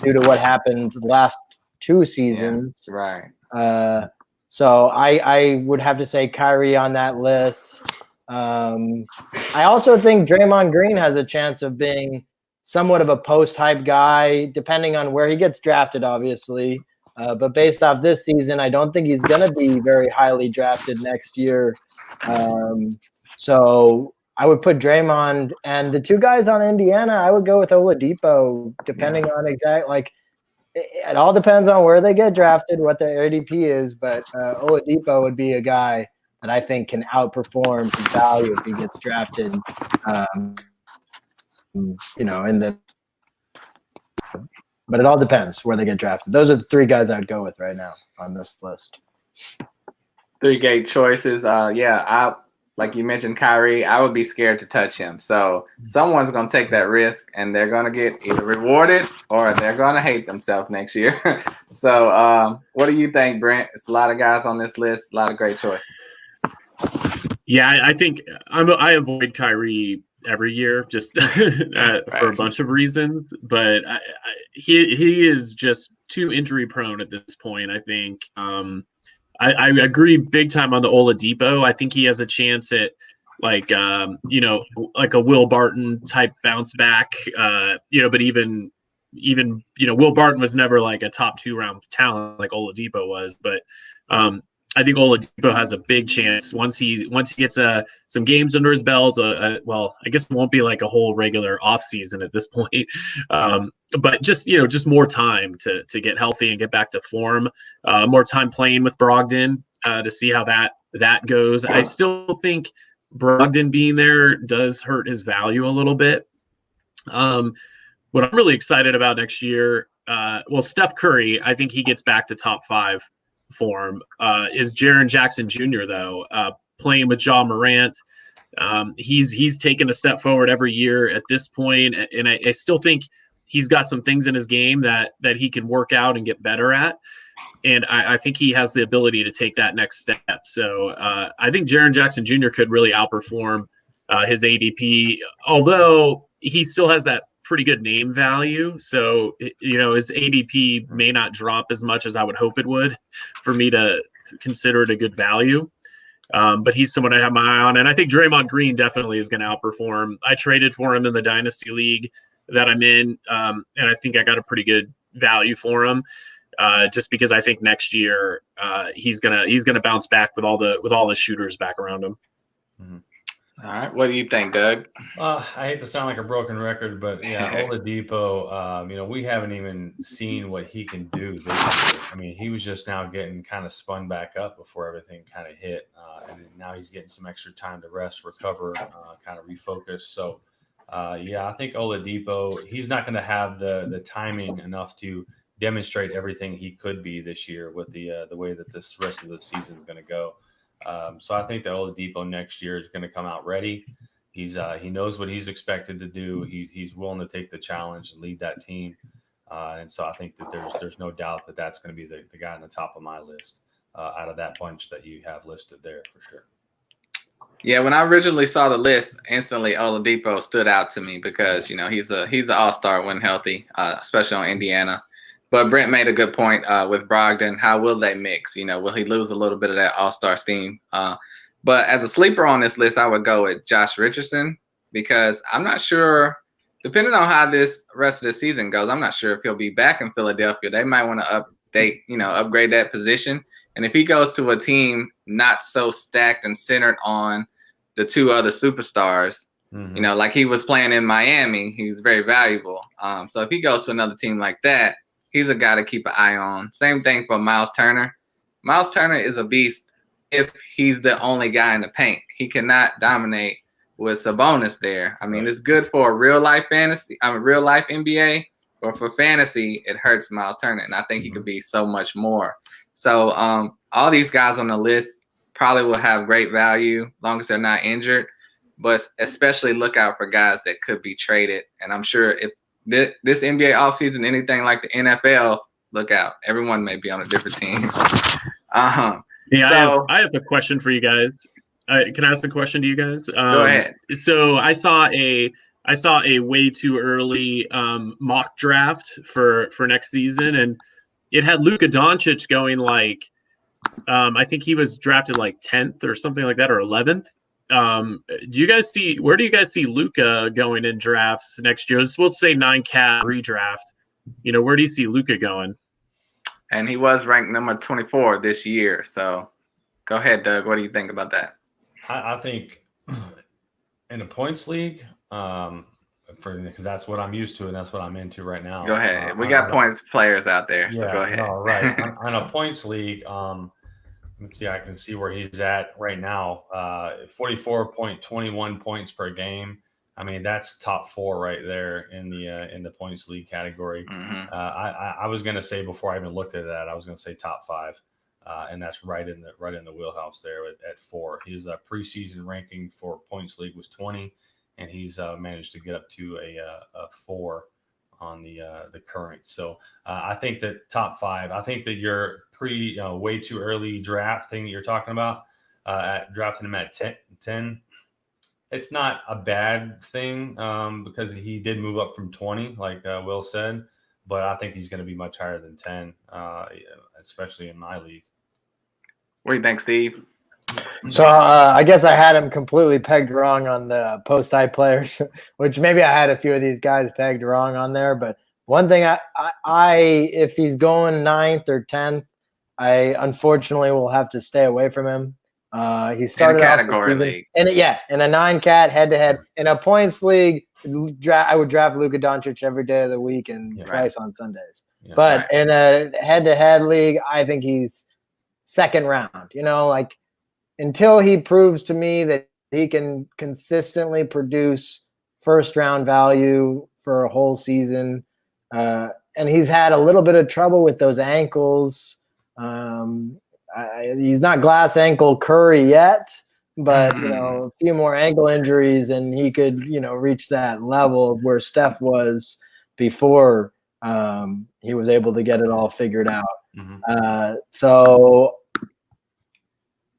due to what happened the last 2 seasons. Yeah, right. So I would have to say Kyrie on that list. I also think Draymond Green has a chance of being somewhat of a post-hype guy, depending on where he gets drafted, obviously. But based off this season, I don't think he's going to be very highly drafted next year. So I would put Draymond, and the 2 guys on Indiana, I would go with Oladipo, depending on it all depends on where they get drafted, what their ADP is, but Oladipo would be a guy that I think can outperform his value if he gets drafted, but it all depends where they get drafted. Those are the 3 guys I'd go with right now on this list. 3 great choices. Like like you mentioned, Kyrie, I would be scared to touch him. So someone's going to take that risk, and they're going to get either rewarded or they're going to hate themselves next year. So what do you think, Brent? It's a lot of guys on this list, a lot of great choices. Yeah, I think I avoid Kyrie every year just for a bunch of reasons, but he is just too injury prone at this point. I think I agree big time on the Oladipo. I think he has a chance at like like a Will Barton type bounce back. But even Will Barton was never like a top 2 round talent like Oladipo was, but I think Oladipo has a big chance once he gets some games under his belt. Well, I guess it won't be like a whole regular off season at this point, but just more time to get healthy and get back to form. More time playing with Brogdon to see how that goes. I still think Brogdon being there does hurt his value a little bit. What I'm really excited about next year, Steph Curry, I think he gets back to top 5 form. Is Jaren Jackson Jr. though, playing with Ja Morant. He's taken a step forward every year at this point, and I still think he's got some things in his game that he can work out and get better at. And I think he has the ability to take that next step. So I think Jaren Jackson Jr. could really outperform his ADP, although he still has that pretty good name value. So, his ADP may not drop as much as I would hope it would for me to consider it a good value. But he's someone I have my eye on. And I think Draymond Green definitely is going to outperform. I traded for him in the Dynasty League that I'm in. And I think I got a pretty good value for him. Just because I think next year he's gonna bounce back with all the shooters back around him. Mm-hmm. All right, what do you think, Doug? I hate to sound like a broken record, but yeah, Oladipo. We haven't even seen what he can do this year. I mean, he was just now getting kind of spun back up before everything kind of hit, and now he's getting some extra time to rest, recover, kind of refocus. So, I think Oladipo. He's not going to have the timing enough to demonstrate everything he could be this year with the way that this rest of the season is going to go. So I think that Oladipo next year is going to come out ready. He knows what he's expected to do. He's willing to take the challenge and lead that team. And so I think that there's no doubt that that's going to be the guy on the top of my list out of that bunch that you have listed there for sure. Yeah, when I originally saw the list, instantly Oladipo stood out to me because he's an all-star when healthy, especially on Indiana. But Brent made a good point with Brogdon. How will they mix? Will he lose a little bit of that all-star steam? But as a sleeper on this list, I would go with Josh Richardson because I'm not sure, depending on how this rest of the season goes, I'm not sure if he'll be back in Philadelphia. They might want to upgrade that position. And if he goes to a team not so stacked and centered on the 2 other superstars, like he was playing in Miami, he's very valuable. So if he goes to another team like that, he's a guy to keep an eye on. Same thing for Myles Turner. Myles Turner is a beast if he's the only guy in the paint. He cannot dominate with Sabonis there. I mean, it's good for a real life NBA, but for fantasy, it hurts Myles Turner. And I think he could be so much more. So all these guys on the list probably will have great value as long as they're not injured, but especially look out for guys that could be traded. And I'm sure if this NBA offseason, anything like the NFL, look out. Everyone may be on a different team. I have a question for you guys. Can I ask a question to you guys? Go ahead. So I saw a way too early mock draft for next season, and it had Luka Doncic going like I think he was drafted like 10th or something like that, or 11th. Where do you guys see Luka going in drafts next year? We'll say 9-cat redraft. Where do you see Luka going? And he was ranked number 24 this year. So go ahead, Doug. What do you think about that? I think in a points league, because that's what I'm used to and that's what I'm into right now. Go ahead. We got points players out there. So go ahead. No, right. On a points league, let's see, I can see where he's at right now. 44.21 points per game. I mean, that's top 4 right there in the points league category. I was going to say before I even looked at that, I was going to say top 5. and that's right in the wheelhouse there at 4. His preseason ranking for points league was 20, and he's managed to get up to a 4 on the current. So I think that top 5. I think that your way too early draft thing that you're talking about, drafting him at 10. It's not a bad thing because he did move up from 20, like Will said, but I think he's going to be much higher than 10, especially in my league. What do you think, Steve? So I guess I had him completely pegged wrong on the post-high players, which maybe I had a few of these guys pegged wrong on there. But one thing, if he's going 9th or 10th, I unfortunately will have to stay away from him. He started in a category league, in a 9-cat head-to-head. In a points league, I would draft Luka Doncic every day of the week and twice on Sundays. Yeah, but in a head-to-head league, I think he's second round. Like until he proves to me that he can consistently produce first-round value for a whole season, and he's had a little bit of trouble with those ankles. He's not glass ankle Curry yet, but a few more ankle injuries and he could reach that level of where Steph was before he was able to get it all figured out. So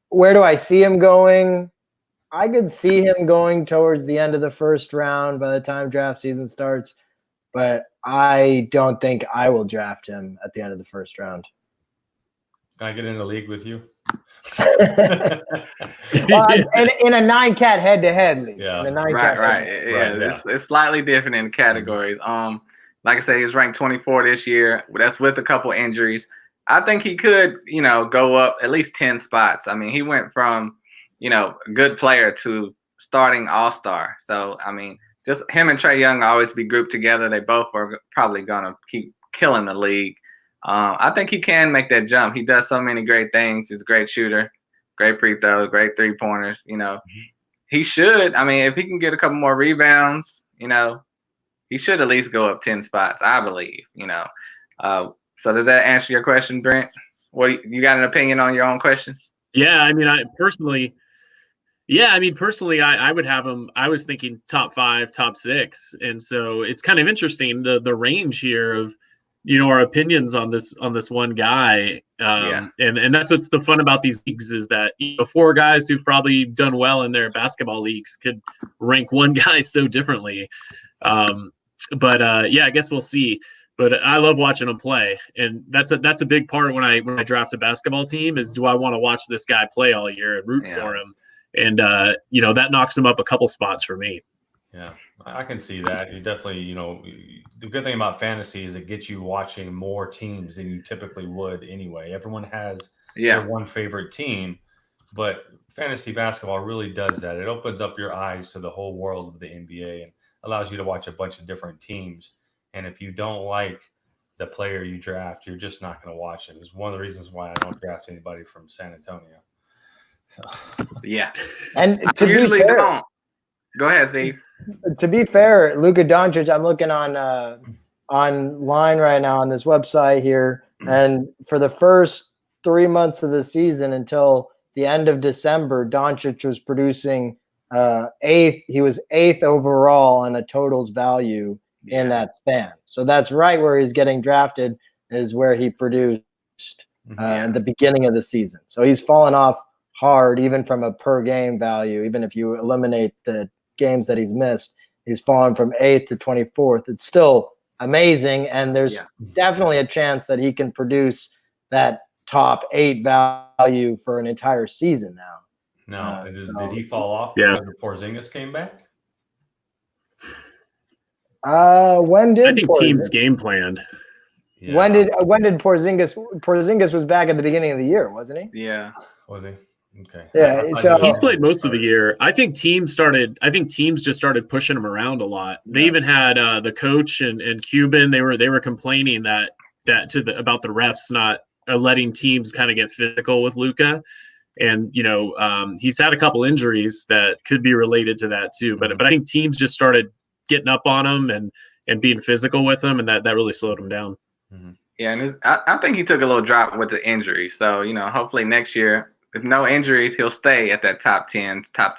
where do I see him going? I could see him going towards the end of the first round by the time draft season starts, but I don't think I will draft him at the end of the first round. Can I get in the league with you? Well, in a 9-cat head-to-head league. Yeah. Right. Yeah. It's slightly different in categories. Like I said, he was ranked 24 this year. That's with a couple injuries. I think he could, go up at least 10 spots. I mean, he went from, a good player to starting all-star. So, I mean, just him and Trae Young always be grouped together. They both are probably going to keep killing the league. I think he can make that jump. He does so many great things. He's a great shooter, great free throws, great 3-pointers. He should. I mean, if he can get a couple more rebounds, he should at least go up 10 spots, I believe. So does that answer your question, Brent? What you got an opinion on your own question? Yeah, I mean, personally, I would have him. I was thinking top 5, top 6, and so it's kind of interesting the range here of our opinions on this one guy. And that's what's the fun about these leagues is that 4 guys who've probably done well in their basketball leagues could rank one guy so differently. But I guess we'll see. But I love watching him play, and that's a big part when I draft a basketball team is do I want to watch this guy play all year and root for him, and that knocks him up a couple spots for me. Yeah, I can see that. You definitely, the good thing about fantasy is it gets you watching more teams than you typically would anyway. Everyone has their one favorite team, but fantasy basketball really does that. It opens up your eyes to the whole world of the NBA and allows you to watch a bunch of different teams. And if you don't like the player you draft, you're just not going to watch him. It's one of the reasons why I don't draft anybody from San Antonio. So. Yeah. And I usually don't. Go ahead, Steve. To be fair, Luka Doncic, I'm looking online right now on this website here, and for the first 3 months of the season until the end of December, Doncic was producing 8th. He was 8th overall on a totals value in that span. So that's right where he's getting drafted is where he produced at the beginning of the season. So he's fallen off hard, even from a per game value. Even if you eliminate the games that he's missed, he's fallen from 8th to 24th. It's still amazing, and there's definitely a chance that he can produce that top 8 value for an entire season now. Did he fall off because Porzingis came back? When did I think teams game planned? Yeah. When did Porzingis was back at the beginning of the year, wasn't he? Yeah. Was he? Okay. Yeah. So he's played most of the year. I think teams just started pushing him around a lot. They even had the coach and Cuban. They were complaining about the refs not letting teams kind of get physical with Luka. And he's had a couple injuries that could be related to that too. But I think teams just started getting up on him and being physical with him, and that really slowed him down. Yeah, and I think he took a little drop with the injury. So, hopefully next year, if no injuries, he'll stay at that top 10, top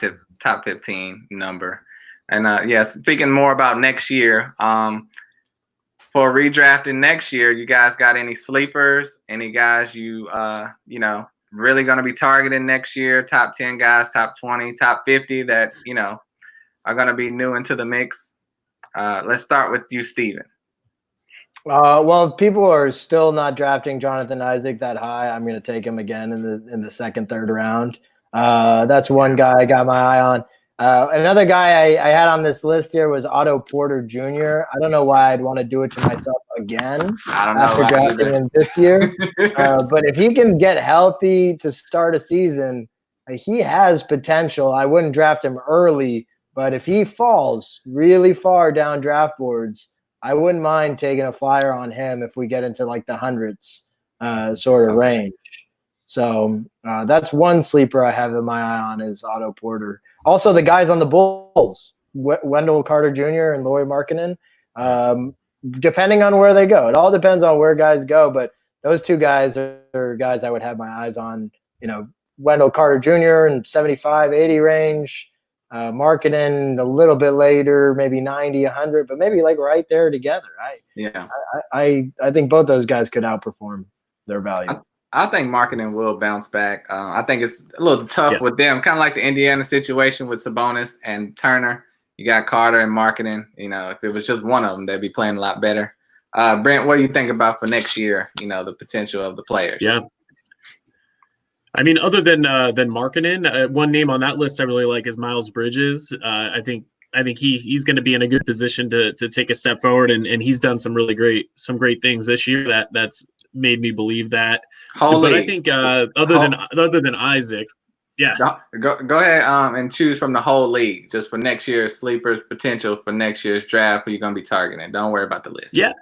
15 number. And speaking more about next year, for redrafting next year, you guys got any sleepers? Any guys really going to be targeting next year? Top 10 guys, top 20, top 50 that, are going to be new into the mix? Let's start with you, Steven. Well, if people are still not drafting Jonathan Isaac that high, I'm going to take him again in the second, third round. That's one guy I got my eye on. Another guy I had on this list here was Otto Porter Jr. I don't know why I'd want to do it to myself again after drafting him this year. But if he can get healthy to start a season, he has potential. I wouldn't draft him early, but if he falls really far down draft boards, I wouldn't mind taking a flyer on him if we get into like the hundreds sort of range. So that's one sleeper I have in my eye on is Otto Porter. Also, the guys on the Bulls, Wendell Carter Jr. and Lauri Markkanen, depending on where they go. It all depends on where guys go, but those two guys are guys I would have my eyes on. Wendell Carter Jr. in 75, 80 range. Markkanen a little bit later, maybe 90, 100, but maybe like right there together. I think both those guys could outperform their value. I think Markkanen will bounce back. I think it's a little tough with them, kind of like the Indiana situation with Sabonis and Turner. You got Carter and Markkanen. If it was just one of them, they'd be playing a lot better. Brent, what do you think about for next year? The potential of the players. Yeah. I mean, other than Markkanen, one name on that list I really like is Miles Bridges. I think he's going to be in a good position to take a step forward, and he's done some great things this year that's made me believe that. But I think other than Isaac, yeah. Go ahead and choose from the whole league just for next year's sleepers potential for next year's draft. Who you're going to be targeting? Don't worry about the list. Yeah.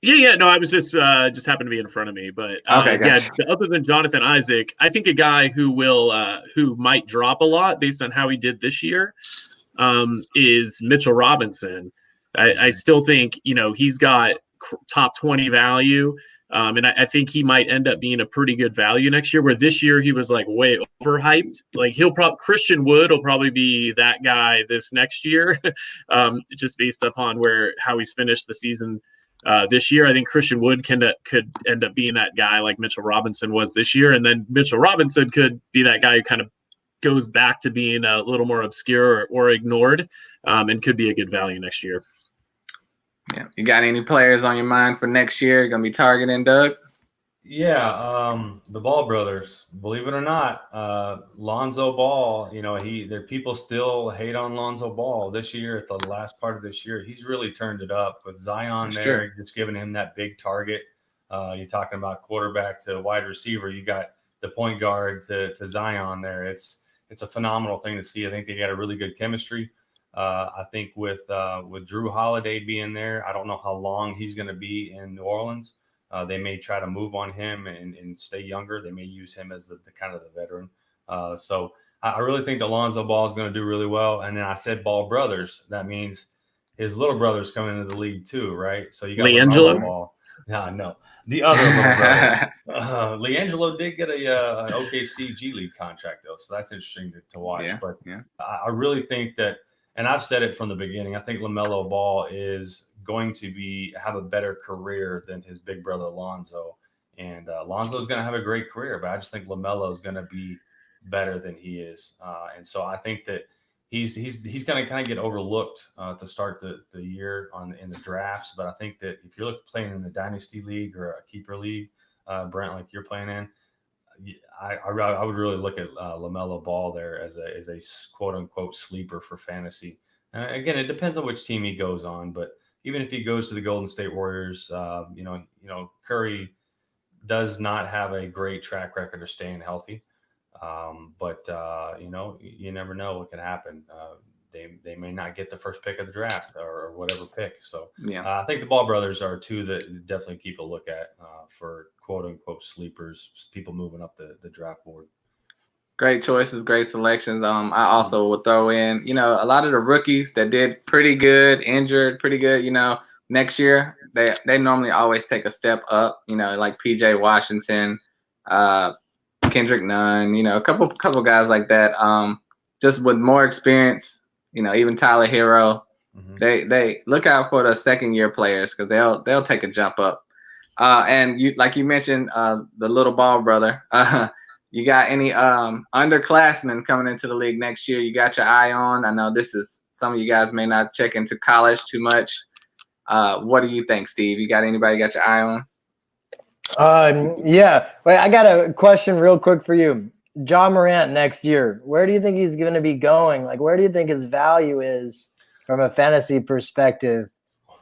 Yeah. No, I was just happened to be in front of me, but gotcha. Other than Jonathan Isaac, I think a guy who might drop a lot based on how he did this year is Mitchell Robinson. I still think he's got top 20 value, and I think he might end up being a pretty good value next year. Where this year he was like way overhyped. Like Christian Wood will probably be that guy this next year, just based upon how he's finished the season. This year, I think Christian Wood could end up being that guy like Mitchell Robinson was this year. And then Mitchell Robinson could be that guy who kind of goes back to being a little more obscure or ignored, and could be a good value next year. Yeah. You got any players on your mind for next year you're going to be targeting, Doug? Yeah, the Ball brothers, believe it or not, Lonzo Ball, people still hate on Lonzo Ball this year at the last part of this year. He's really turned it up with Zion there, just giving him that big target. You're talking about quarterback to wide receiver. You got the point guard to Zion there. It's a phenomenal thing to see. I think they got a really good chemistry. I think with Drew Holiday being there, I don't know how long he's going to be in New Orleans. They may try to move on him and stay younger. They may use him as the kind of the veteran. So I really think Lonzo Ball is going to do really well. And then I said Ball brothers. That means his little brother's coming into the league too, right? So you got LiAngelo Ball. No, the other little brother. LiAngelo did get a OKC G League contract though, so that's interesting to watch. Yeah, but I really think that, and I've said it from the beginning, I think LaMelo Ball is going to have a better career than his big brother Lonzo. And Lonzo is going to have a great career, but I just think LaMelo is going to be better than he is. And so I think that he's going to kind of get overlooked to start the year in the drafts. But I think that if you're playing in the Dynasty League or a Keeper League, Brent, like you're playing in, I would really look at LaMelo Ball there as a quote unquote sleeper for fantasy. And again, it depends on which team he goes on, but even if he goes to the Golden State Warriors, Curry does not have a great track record of staying healthy. But you never know what can happen. They may not get the first pick of the draft or whatever pick. So I think the Ball brothers are two that definitely keep a look at for quote unquote sleepers, people moving up the draft board. Great choices, great selections. I also will throw in, a lot of the rookies that did pretty good, injured pretty good, next year, they normally always take a step up. Like PJ Washington, Kendrick Nunn, a couple guys like that. Just with more experience, even Tyler Hero. Mm-hmm. They look out for the second-year players because they'll take a jump up. And like you mentioned, the little ball brother. You got any underclassmen coming into the league next year? You got your eye on? I know this is some of you guys may not check into college too much. What do you think, Steve? You got anybody got your eye on? Yeah. Wait, I got a question real quick for you. Ja Morant next year, where do you think he's going to be going? Like, where do you think his value is from a fantasy perspective?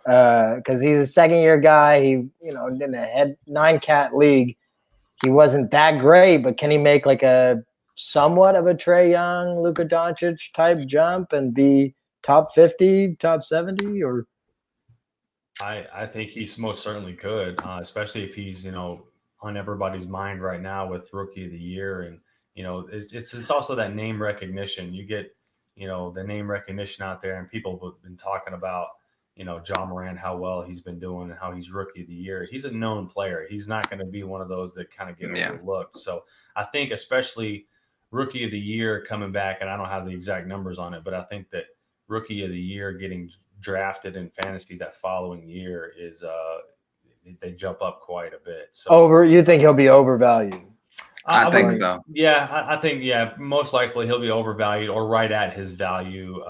Because he's a second-year guy. He, in a 9-cat league, he wasn't that great, but can he make like a somewhat of a Trae Young, Luka Doncic type jump and be top 50, top 70? Or I think he's most certainly could, especially if he's on everybody's mind right now with Rookie of the Year, and it's also that name recognition. You get the name recognition out there, and people have been talking about Ja Morant, how well he's been doing and how he's Rookie of the Year. He's a known player. He's not going to be one of those that kind of get overlooked. So I think especially Rookie of the Year coming back, and I don't have the exact numbers on it, but I think that Rookie of the Year getting drafted in fantasy that following year is they jump up quite a bit. So you think he'll be overvalued? I think so. Yeah, I think most likely he'll be overvalued or right at his value,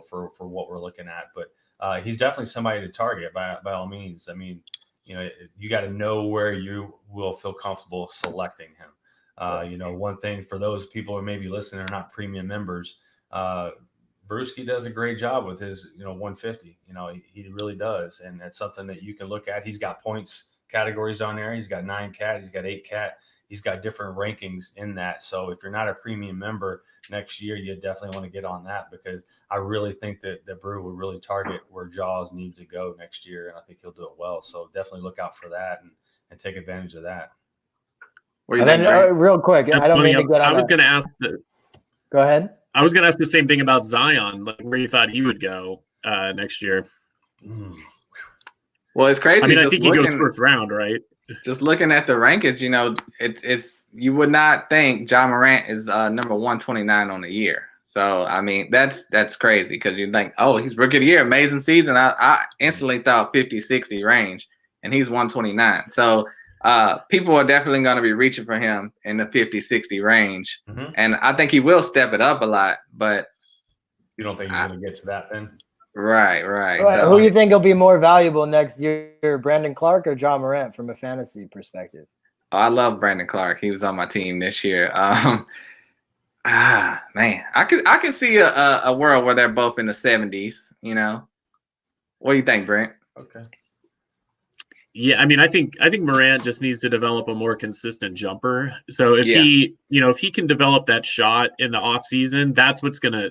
for what we're looking at. But he's definitely somebody to target by all means. I mean, you got to know where you will feel comfortable selecting him. One thing for those people who may be listening are not premium members, Brewski does a great job with his, 150. He really does, and that's something that you can look at. He's got points categories on there. He's got 9-cat. He's got 8-cat. He's got different rankings in that. So if you're not a premium member next year, you definitely want to get on that, because I really think that Brew will really target where Jaws needs to go next year, and I think he'll do it well. So definitely look out for that and take advantage of that. And then real quick, That's I don't funny. mean to get on. I was going to ask. Go ahead. I was going to ask the same thing about Zion, like where you thought he would go next year. Well, it's crazy. I mean, I think he goes first round, right? Just looking at the rankings, it's you would not think Ja Morant is number 129 on the year. So I mean, that's crazy, because you think, oh, he's Rookie of the Year, amazing season. I instantly thought 50-60 range, and he's 129. So people are definitely going to be reaching for him in the 50-60 range, and I think he will step it up a lot. But you don't think he's going to get to that then? Right. So, who do you think will be more valuable next year, Brandon Clark or Ja Morant, from a fantasy perspective? Oh, I love Brandon Clark. He was on my team this year. Man, I could see a world where they're both in the 70s. What do you think, Brent? Okay. Yeah, I mean, I think Morant just needs to develop a more consistent jumper. So if he can develop that shot in the offseason, that's what's gonna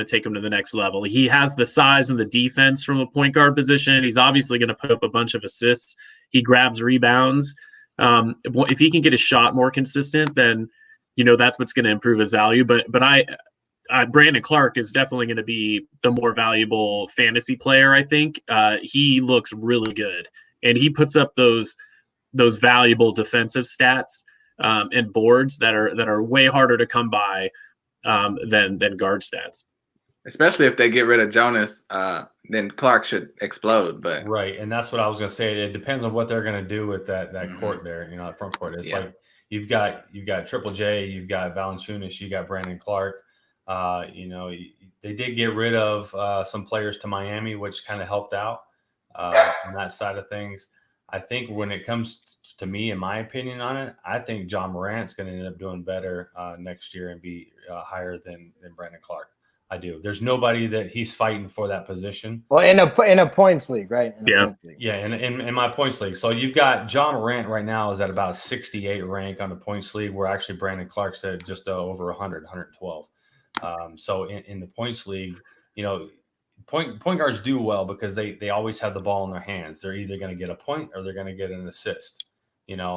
take him to the next level. He has the size and the defense from the point guard position. He's obviously going to put up a bunch of assists. He grabs rebounds. If he can get his shot more consistent, then that's what's going to improve his value. But Brandon Clark is definitely going to be the more valuable fantasy player. I think he looks really good. And he puts up those valuable defensive stats and boards that are way harder to come by than guard stats. Especially if they get rid of Jonas, then Clark should explode. But right, and that's what I was going to say. It depends on what they're going to do with that court there. That front court. It's like you've got Triple J, you've got Valanciunas, you got Brandon Clark. They did get rid of some players to Miami, which kind of helped out. On that side of things. I think when it comes to me, in my opinion on it, I think Ja Morant's going to end up doing better next year and be higher than Brandon Clark. I do. There's nobody that he's fighting for that position. Well, in a points league, right? In my points league. So you've got Ja Morant right now is at about 68 rank on the points league, where actually Brandon Clark's at just over 112. So in the points league, Point guards do well because they always have the ball in their hands. They're either going to get a point or they're going to get an assist.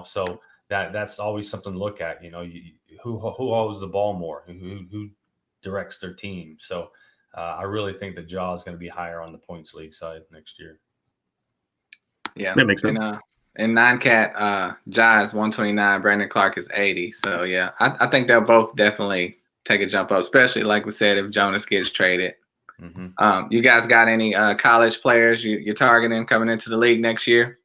So that's always something to look at. Who holds the ball more, who directs their team. So I really think that Ja is going to be higher on the points league side next year. Yeah, That makes sense. And 9-cat, Jai's 129, Brandon Clark is 80. So yeah, I think they'll both definitely take a jump up, especially like we said, if Jonas gets traded. You guys got any college players you're targeting coming into the league next year?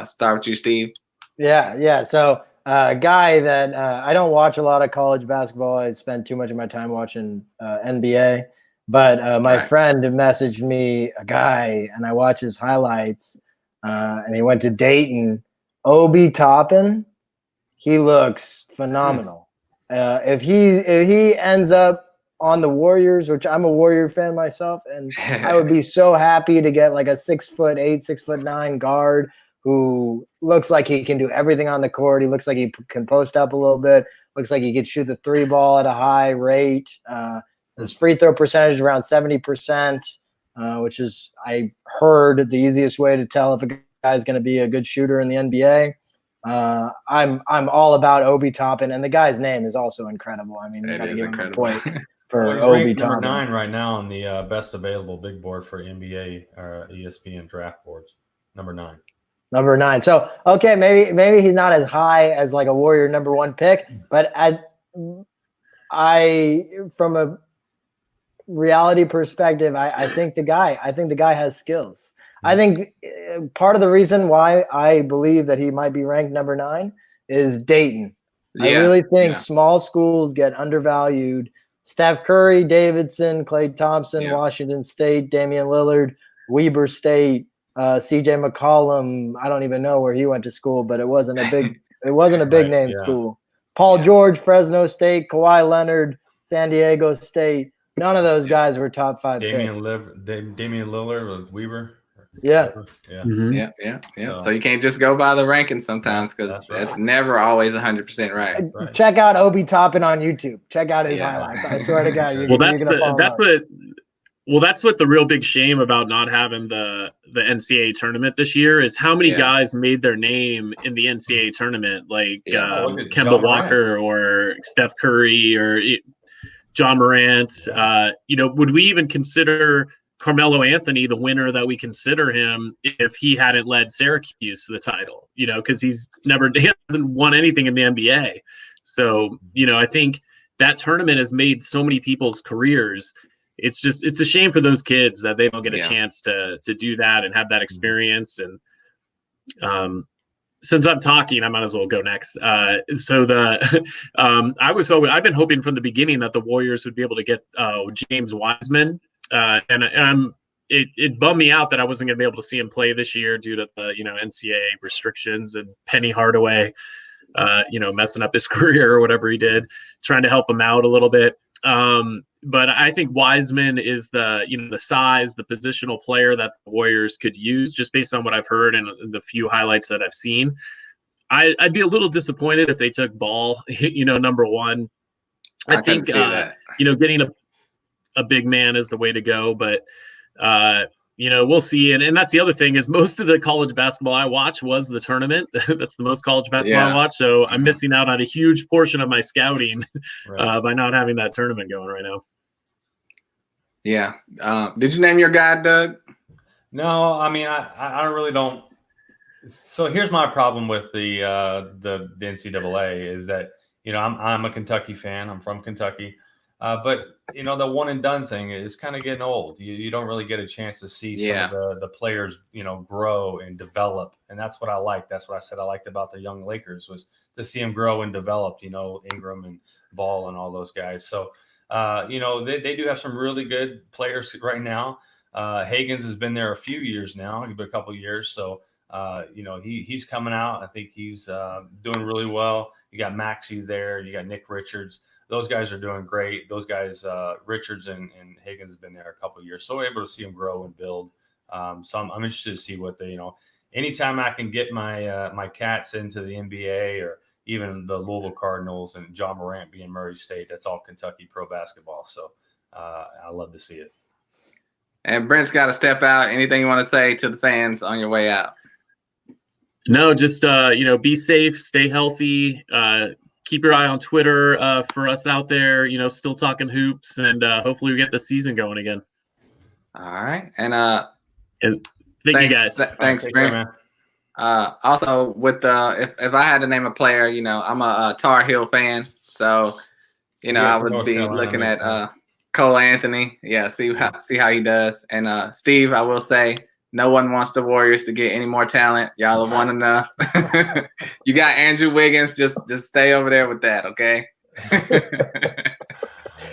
Start with you, Steve. Yeah. So a guy that I don't watch a lot of college basketball. I spend too much of my time watching NBA. But my friend messaged me a guy, and I watch his highlights, and he went to Dayton. Obi Toppin, he looks phenomenal. If he ends up on the Warriors, which I'm a Warrior fan myself, and I would be so happy to get like a 6'8", 6'9" guard who looks like he can do everything on the court. He looks like he can post up a little bit. Looks like he could shoot the 3 ball at a high rate. His free throw percentage around 70%, which is, I heard, the easiest way to tell if a guy's going to be a good shooter in the NBA. I'm all about Obi Toppin, and the guy's name is also incredible. I mean, you got to give him a point for he's Obi ranked Toppin. number 9 right now on the best available big board for NBA or ESPN draft boards. Number 9. Number 9. So okay, maybe he's not as high as like a Warrior number 1 pick, but from a reality perspective, I think the guy has skills. I think part of the reason why I believe that he might be ranked number 9 is Dayton. I really think small schools get undervalued. Steph Curry, Davidson, Klay Thompson, Washington State, Damian Lillard, Weber State, CJ McCollum. I don't even know where he went to school, but it wasn't a big name school. Paul George, Fresno State, Kawhi Leonard, San Diego State. None of those guys were top 5 Damian Lillard with Weber. Yeah. So you can't just go by the rankings sometimes, because that's never always 100% right. Check out Obi Toppin on YouTube. Check out his highlights. I swear to God. That's what the real big shame about not having the NCAA tournament this year is how many guys made their name in the NCAA tournament, like Kemba Walker or Steph Curry or John Morant. Would we even consider Carmelo Anthony the winner that we consider him if he hadn't led Syracuse to the title? Because he hasn't won anything in the NBA. So, I think that tournament has made so many people's careers. It's a shame for those kids that they don't get a chance to do that and have that experience. And since I'm talking, I might as well go next. I've been hoping from the beginning that the Warriors would be able to get James Wiseman. It bummed me out that I wasn't going to be able to see him play this year due to the NCAA restrictions and Penny Hardaway messing up his career or whatever he did, trying to help him out a little bit. But I think Wiseman is the size, the positional player that the Warriors could use, just based on what I've heard and the few highlights that I've seen. I'd be a little disappointed if they took Ball, number 1. I think getting a big man is the way to go, but we'll see. And that's the other thing is most of the college basketball I watch was the tournament. That's the most college basketball I watch. So I'm missing out on a huge portion of my scouting by not having that tournament going right now. Yeah. Did you name your guy, Doug? No, I mean, I really don't. So here's my problem with the NCAA is that, I'm a Kentucky fan. I'm from Kentucky. But, the one and done thing is kind of getting old. You don't really get a chance to see some of the players, grow and develop. And that's what I like. That's what I said I liked about the young Lakers was to see them grow and develop, Ingram and Ball and all those guys. So, they do have some really good players right now. Higgins has been there a few years now, a couple of years. So, he's coming out. I think he's doing really well. You got Maxey there. You got Nick Richards. Those guys are doing great. Those guys, Richards and Higgins have been there a couple of years. So we're able to see them grow and build. So I'm interested to see what they, anytime I can get my Cats into the NBA or even the Louisville Cardinals and John Morant being Murray State, that's all Kentucky pro basketball. So I love to see it. And Brent's got to step out. Anything you want to say to the fans on your way out? No, just, be safe, stay healthy, keep your eye on Twitter for us out there, still talking hoops, and hopefully we get the season going again. All right. And thank you guys. Thanks, Brent. Also, with if I had to name a player, I'm a Tar Heel fan, so I would North be Carolina looking makes at sense. Cole Anthony. Yeah, see how he does. And Steve, I will say, no one wants the Warriors to get any more talent. Y'all have won enough. You got Andrew Wiggins. Just stay over there with that, okay?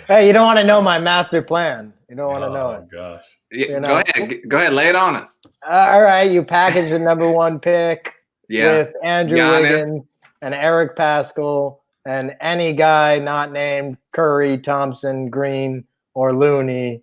Hey, you don't want to know my master plan. You don't want to know it. Oh gosh. Yeah, go ahead, lay it on us. All right, you package the number 1 pick with Andrew Giannis. Wiggins and Eric Pascal and any guy not named Curry, Thompson, Green, or Looney,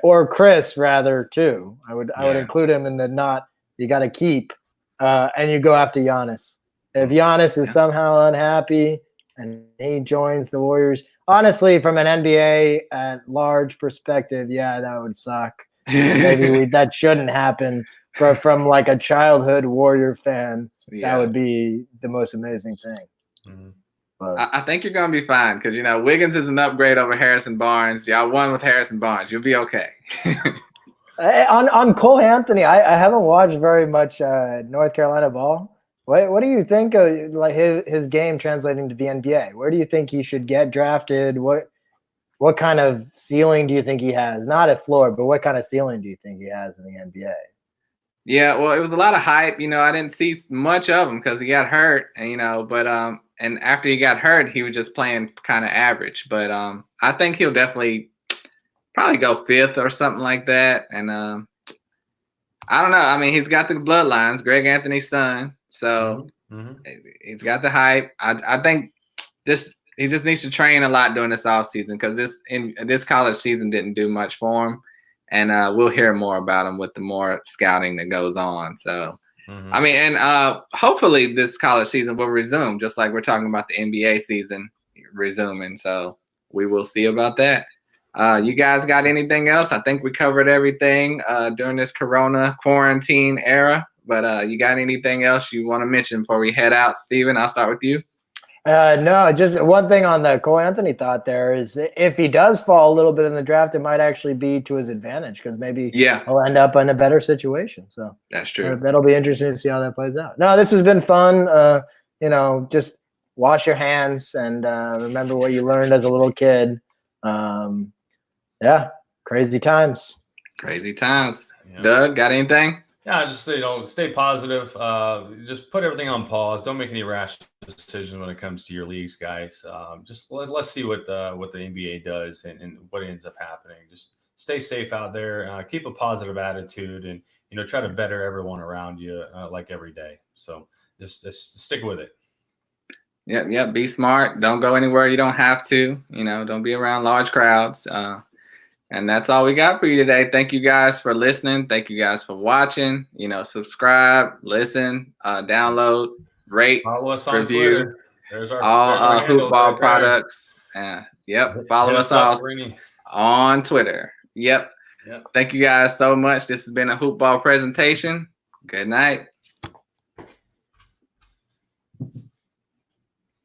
or Chris rather too. I would include him in the not you got to keep, and you go after Giannis. If Giannis is somehow unhappy and he joins the Warriors, honestly, from an NBA at large perspective, yeah, that would suck. Maybe that shouldn't happen. But from like a childhood Warrior fan, that would be the most amazing thing. Mm-hmm. But I think you're gonna be fine because Wiggins is an upgrade over Harrison Barnes. Y'all won with Harrison Barnes. You'll be okay. On Cole Anthony, I haven't watched very much North Carolina ball. What do you think of like his game translating to the NBA? Where do you think he should get drafted? What kind of ceiling do you think he has? Not a floor, but what kind of ceiling do you think he has in the NBA? Yeah, well, it was a lot of hype. I didn't see much of him because he got hurt, but and after he got hurt, he was just playing kind of average. But I think he'll definitely probably go 5th or something like that. And I don't know. I mean, he's got the bloodlines, Greg Anthony's son, so he's got the hype. I think he just needs to train a lot during this offseason because this college season didn't do much for him. And we'll hear more about him with the more scouting that goes on. So, I mean, and hopefully this college season will resume, just like we're talking about the NBA season resuming. So we will see about that. You guys got anything else? I think we covered everything during this Corona quarantine era. But you got anything else you want to mention before we head out? Steven, I'll start with you. No, just one thing on the Cole Anthony thought there is if he does fall a little bit in the draft, it might actually be to his advantage because maybe he'll end up in a better situation. So that's true. That'll be interesting to see how that plays out. No, this has been fun. Just wash your hands and remember what you learned as a little kid. Crazy times. Crazy times. Yeah. Doug, got anything? Yeah, just stay positive. Just put everything on pause. Don't make any rash decisions when it comes to your leagues, guys. Just let's see what the NBA does and what ends up happening. Just stay safe out there. Keep a positive attitude, and try to better everyone around you like every day. So just stick with it. Yep. Be smart. Don't go anywhere you don't have to. Don't be around large crowds. And that's all we got for you today. Thank you guys for listening. Thank you guys for watching. Subscribe, listen, download, rate, follow us on review. Twitter. There's all Hoopball products. Follow us all on Twitter. Yep. Thank you guys so much. This has been a Hoopball presentation. Good night.